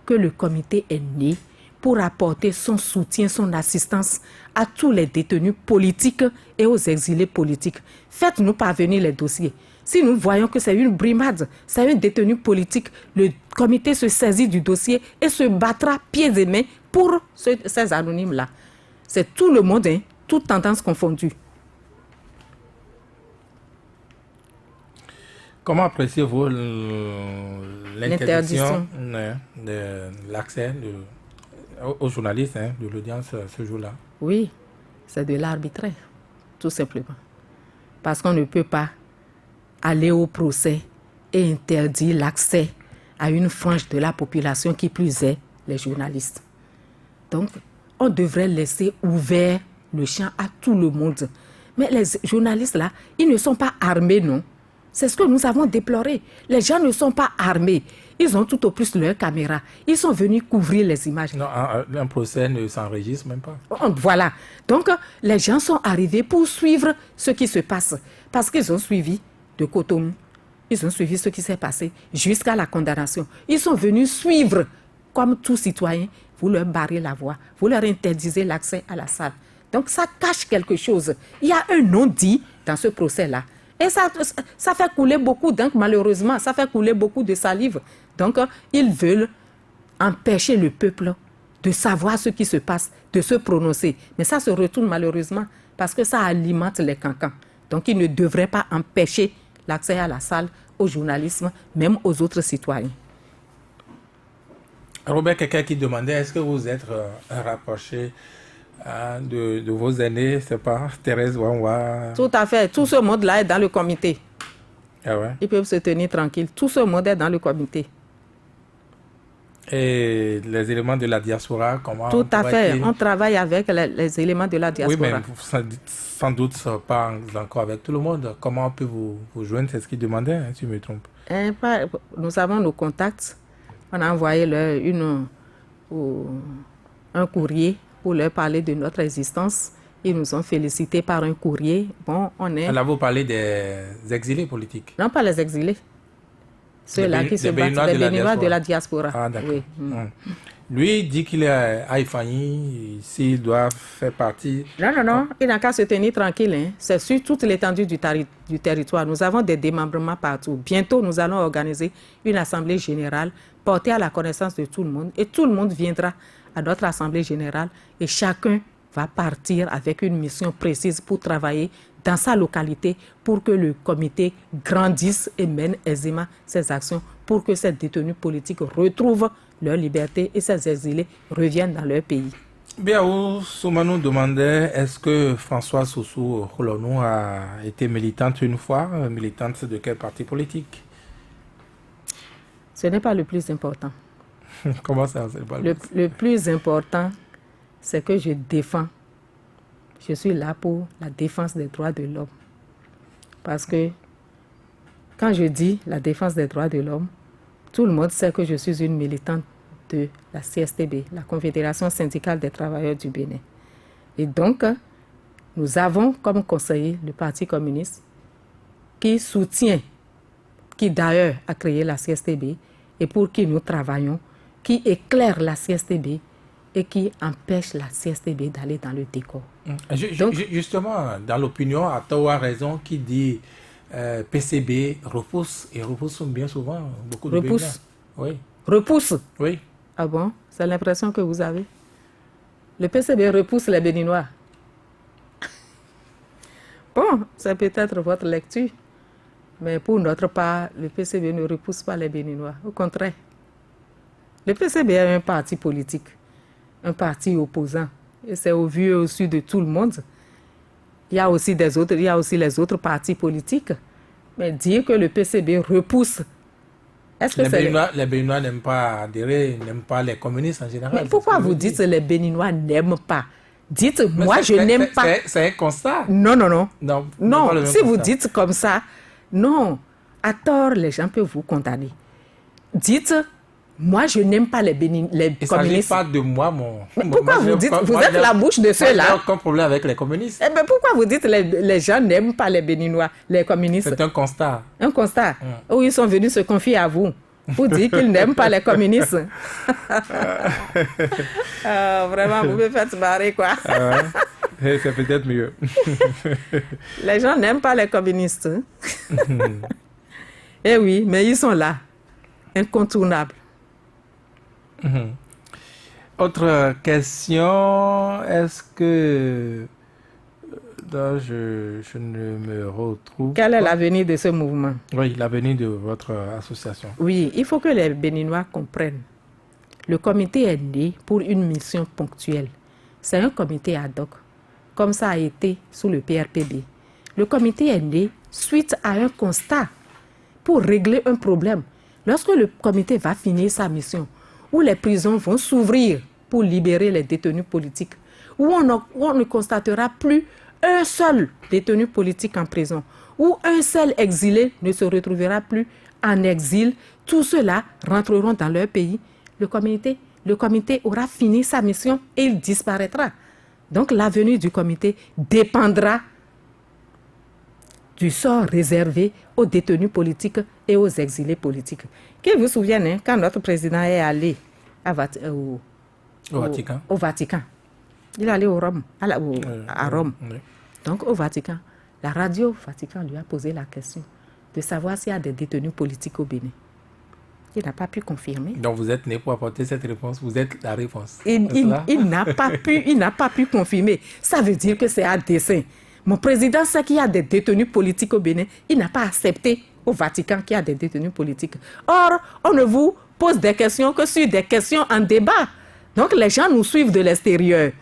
que le comité est né pour apporter son soutien, son assistance à tous les détenus politiques et aux exilés politiques. Faites-nous parvenir les dossiers. Si nous voyons que c'est une brimade, c'est un détenu politique, le comité se saisit du dossier et se battra pieds et mains pour ces anonymes-là. C'est tout le monde, hein, toutes tendances confondues. Comment appréciez-vous l'interdiction de l'accès aux journalistes de l'audience ce jour-là? Oui, c'est de l'arbitraire, tout simplement. Parce qu'on ne peut pas aller au procès et interdire l'accès à une frange de la population, qui plus est les journalistes. Donc, on devrait laisser ouvert le champ à tout le monde. Mais les journalistes là, ils ne sont pas armés, non. C'est ce que nous avons déploré. Les gens ne sont pas armés. Ils ont tout au plus leur caméra. Ils sont venus couvrir les images. Non, un procès ne s'enregistre même pas. Voilà. Donc, les gens sont arrivés pour suivre ce qui se passe. Parce qu'ils ont suivi de Cotonou. Ils ont suivi ce qui s'est passé jusqu'à la condamnation. Ils sont venus suivre, comme tout citoyen. Vous leur barrez la voie. Vous leur interdisez l'accès à la salle. Donc, ça cache quelque chose. Il y a un non-dit dans ce procès-là. Et ça fait couler beaucoup d'encre, malheureusement. Ça fait couler beaucoup de salive. Donc, ils veulent empêcher le peuple de savoir ce qui se passe, de se prononcer. Mais ça se retourne malheureusement parce que ça alimente les cancans. Donc, ils ne devraient pas empêcher l'accès à la salle, au journalisme, même aux autres citoyens. Robert, quelqu'un qui demandait, est-ce que vous êtes rapproché de vos aînés, c'est pas Thérèse Wanwa? Tout à fait. Tout ce monde-là est dans le comité. Ah ouais? Ils peuvent se tenir tranquilles. Tout ce monde est dans le comité. Et les éléments de la diaspora, comment? Tout à fait. On travaille avec les éléments de la diaspora. Oui, mais sans doute pas encore avec tout le monde. Comment on peut vous joindre? C'est ce qu'ils demandaient, hein, si je me trompe. Nous avons nos contacts. On a envoyé leur un courrier pour leur parler de notre existence. Ils nous ont félicités par un courrier. Bon, on est... Là, vous parlez des exilés politiques? Non, pas les exilés. Ceux-là qui se battent, les Béninois de la diaspora. Ah, d'accord. Oui. Lui, il dit qu'il est à Ifani, s'il doit faire partie... Non. Il n'a qu'à se tenir tranquille. Hein. C'est sur toute l'étendue du territoire. Nous avons des démembrements partout. Bientôt, nous allons organiser une assemblée générale portée à la connaissance de tout le monde. Et tout le monde viendra à notre assemblée générale. Et chacun va partir avec une mission précise pour travailler dans sa localité pour que le comité grandisse et mène aisément ses actions pour que ces détenus politiques retrouvent leur liberté et ces exilés reviennent dans leur pays. Bien, Soumanou demandait, est-ce que Françoise Soussou Kholonou a été militante une fois? Militante de quel parti politique? Ce n'est pas le plus important. Comment ça, c'est pas le plus important, c'est que je défends. Je suis là pour la défense des droits de l'homme. Parce que quand je dis la défense des droits de l'homme, tout le monde sait que je suis une militante de la CSTB, la Confédération syndicale des travailleurs du Bénin. Et donc, nous avons comme conseiller le Parti communiste qui soutient, qui d'ailleurs a créé la CSTB et pour qui nous travaillons, qui éclaire la CSTB et qui empêche la CSTB d'aller dans le décor. Donc, justement, dans l'opinion, à tort à raison, qui dit PCB repousse, et repousse bien souvent beaucoup de Béninois. Oui. Repousse? Oui. Ah bon? C'est l'impression que vous avez? Le PCB repousse les Béninois. Bon, c'est peut-être votre lecture, mais pour notre part, le PCB ne repousse pas les Béninois. Au contraire. Le PCB est un parti politique, un parti opposant. Et c'est au vu et au su de tout le monde. Il y a aussi les autres partis politiques. Mais dire que le PCB repousse, est-ce que les Béninois n'aiment pas adhérer, n'aiment pas les communistes en général? Mais pourquoi vous dites que les Béninois n'aiment pas? Dites, moi je n'aime pas. C'est un constat. Non. Non, si vous dites comme ça, non. À tort, les gens peuvent vous condamner. Dites, moi, je n'aime pas les communistes. Il ne s'agit pas de moi, pourquoi vous dites, vous êtes la bouche de ceux-là? Il n'y a aucun problème avec les communistes. Eh bien, pourquoi vous dites les gens n'aiment pas les Béninois, les communistes? C'est un constat. Un constat. Où ils sont venus se confier à vous pour dire qu'ils n'aiment pas les communistes. Vraiment, vous me faites marrer, quoi. C'est peut-être mieux. Les gens n'aiment pas les communistes. Eh oui, mais ils sont là, incontournables. Autre question, est-ce que... Non, je ne me retrouve Quel est l'avenir de ce mouvement? Oui, l'avenir de votre association. Oui, il faut que les Béninois comprennent. Le comité est né pour une mission ponctuelle. C'est un comité ad hoc, comme ça a été sous le PRPB. Le comité est né suite à un constat pour régler un problème. Lorsque le comité va finir sa mission, où les prisons vont s'ouvrir pour libérer les détenus politiques, où on ne constatera plus un seul détenu politique en prison, où un seul exilé ne se retrouvera plus en exil, tous ceux-là rentreront dans leur pays. Le comité aura fini sa mission et il disparaîtra. Donc l'avenir du comité dépendra du sort réservé aux détenus politiques et aux exilés politiques. Qui vous souviennent, quand notre président est allé au Vatican, il est allé au Rome, à Rome. Oui. Donc au Vatican, la radio Vatican lui a posé la question de savoir s'il y a des détenus politiques au Bénin. Il n'a pas pu confirmer. Donc vous êtes né pour apporter cette réponse, vous êtes la réponse. Il n'a pas pu confirmer. Ça veut dire que c'est à dessein. Mon président sait qu'il y a des détenus politiques au Bénin. Il n'a pas accepté au Vatican qu'il y a des détenus politiques. Or, on ne vous pose des questions que sur des questions en débat. Donc les gens nous suivent de l'extérieur.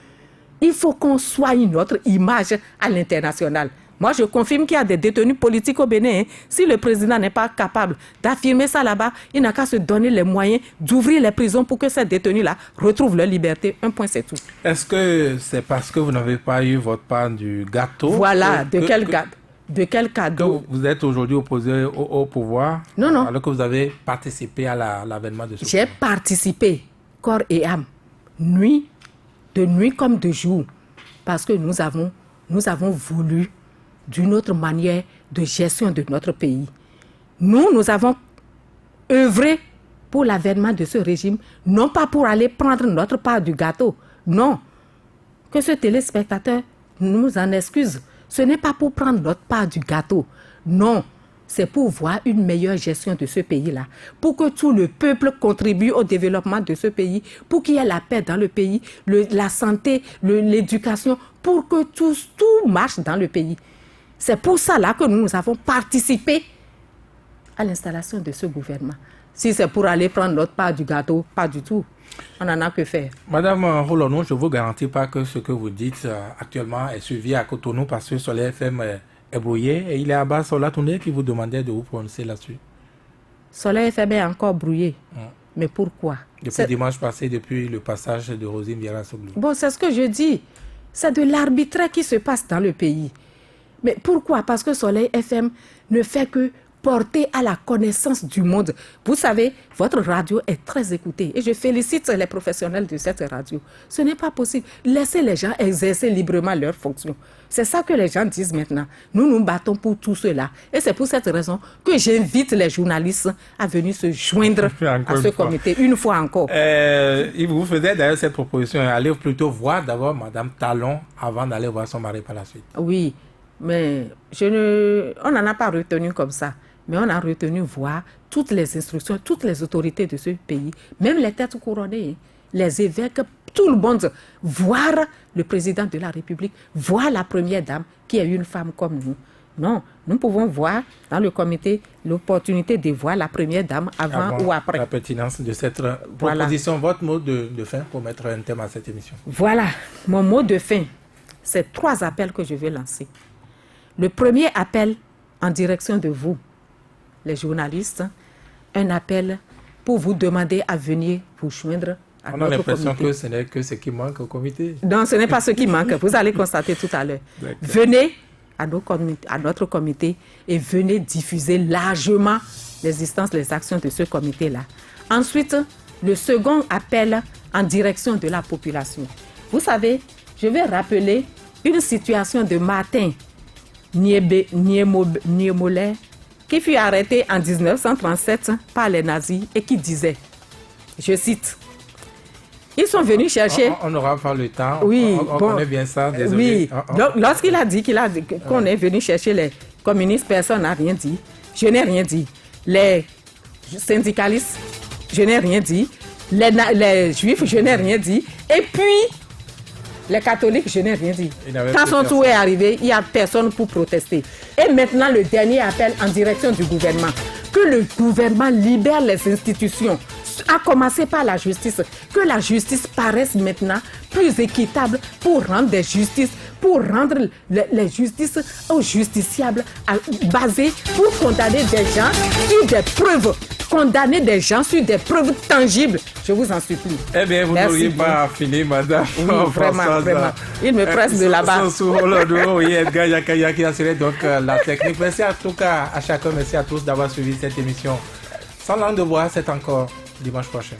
Il faut qu'on soigne notre image à l'international. Moi, je confirme qu'il y a des détenus politiques au Bénin. Si le président n'est pas capable d'affirmer ça là-bas, il n'a qu'à se donner les moyens d'ouvrir les prisons pour que ces détenus-là retrouvent leur liberté. Un point, c'est tout. Est-ce que c'est parce que vous n'avez pas eu votre part du gâteau? Voilà, de quel cadeau? Vous êtes aujourd'hui opposé au pouvoir? Non. Alors que vous avez participé à l'avènement de ce J'ai participé, corps et âme, de nuit comme de jour, parce que nous avons voulu d'une autre manière de gestion de notre pays. Nous avons œuvré pour l'avènement de ce régime, non pas pour aller prendre notre part du gâteau. Non. Que ce téléspectateur nous en excuse. Ce n'est pas pour prendre notre part du gâteau. Non. C'est pour voir une meilleure gestion de ce pays-là, pour que tout le peuple contribue au développement de ce pays, pour qu'il y ait la paix dans le pays, la santé, l'éducation, pour que tout marche dans le pays. C'est pour ça là que nous avons participé à l'installation de ce gouvernement. Si c'est pour aller prendre notre part du gâteau, pas du tout. On n'en a que faire. Madame Rolonou, je ne vous garantis pas que ce que vous dites actuellement est suivi à Cotonou parce que Soleil FM est brouillé et il est Abbas Olatoundé qui vous demandait de vous prononcer là-dessus. Soleil FM est encore brouillé. Mais pourquoi? Depuis dimanche passé, depuis le passage de Rosine Viera-Soglou. Bon, c'est ce que je dis. C'est de l'arbitraire qui se passe dans le pays. Mais pourquoi? Parce que Soleil FM ne fait que porter à la connaissance du monde. Vous savez, votre radio est très écoutée et je félicite les professionnels de cette radio. Ce n'est pas possible. Laissez les gens exercer librement leurs fonctions. C'est ça que les gens disent maintenant. Nous nous battons pour tout cela. Et c'est pour cette raison que j'invite les journalistes à venir se joindre à ce comité une fois encore. Il vous faisait d'ailleurs cette proposition. Allez plutôt voir d'abord Madame Talon avant d'aller voir son mari par la suite. Oui, mais on n'en a pas retenu comme ça. Mais on a retenu voir toutes les instructions, toutes les autorités de ce pays, même les têtes couronnées, les évêques, tout le monde, voir le président de la République, voir la première dame qui est une femme comme nous. Non, nous pouvons voir dans le comité l'opportunité de voir la première dame avant ou après. La pertinence de cette proposition. Votre mot de fin pour mettre un thème à cette émission. Voilà, mon mot de fin, c'est 3 appels que je vais lancer. Le premier appel en direction de vous, les journalistes, un appel pour vous demander à venir vous joindre à notre comité. On a l'impression que ce n'est que ce qui manque au comité. Non, ce n'est pas ce qui manque. Vous allez constater tout à l'heure. Venez à notre comité et venez diffuser largement l'existence, les actions de ce comité-là. Ensuite, le second appel en direction de la population. Vous savez, je vais rappeler une situation de Martin Niemöller, qui fut arrêté en 1937 par les nazis et qui disait, je cite, ils sont venus chercher... On n'aura pas le temps, oui, on connaît bien ça, désolé. Oui, donc, lorsqu'il a dit qu'on est venu chercher les communistes, personne n'a rien dit. Je n'ai rien dit. Les syndicalistes, je n'ai rien dit. Les juifs, je n'ai rien dit. Et puis... les catholiques, je n'ai rien dit. Quand son tour est arrivé, il n'y a personne pour protester. Et maintenant, le dernier appel en direction du gouvernement. Que le gouvernement libère les institutions, à commencer par la justice. Que la justice paraisse maintenant plus équitable pour rendre des justices, pour rendre les justices aux justiciables basées pour condamner des gens sur des preuves. Condamner des gens sur des preuves tangibles. Je vous en supplie. Eh bien, vous n'auriez pas fini, madame. Oui, vraiment. Il me presse de là-bas. Oui, Edgar Yakaya qui assurait donc la technique. Merci en tout cas à chacun. Merci à tous d'avoir suivi cette émission. Sans langue de bois, c'est encore dimanche prochain.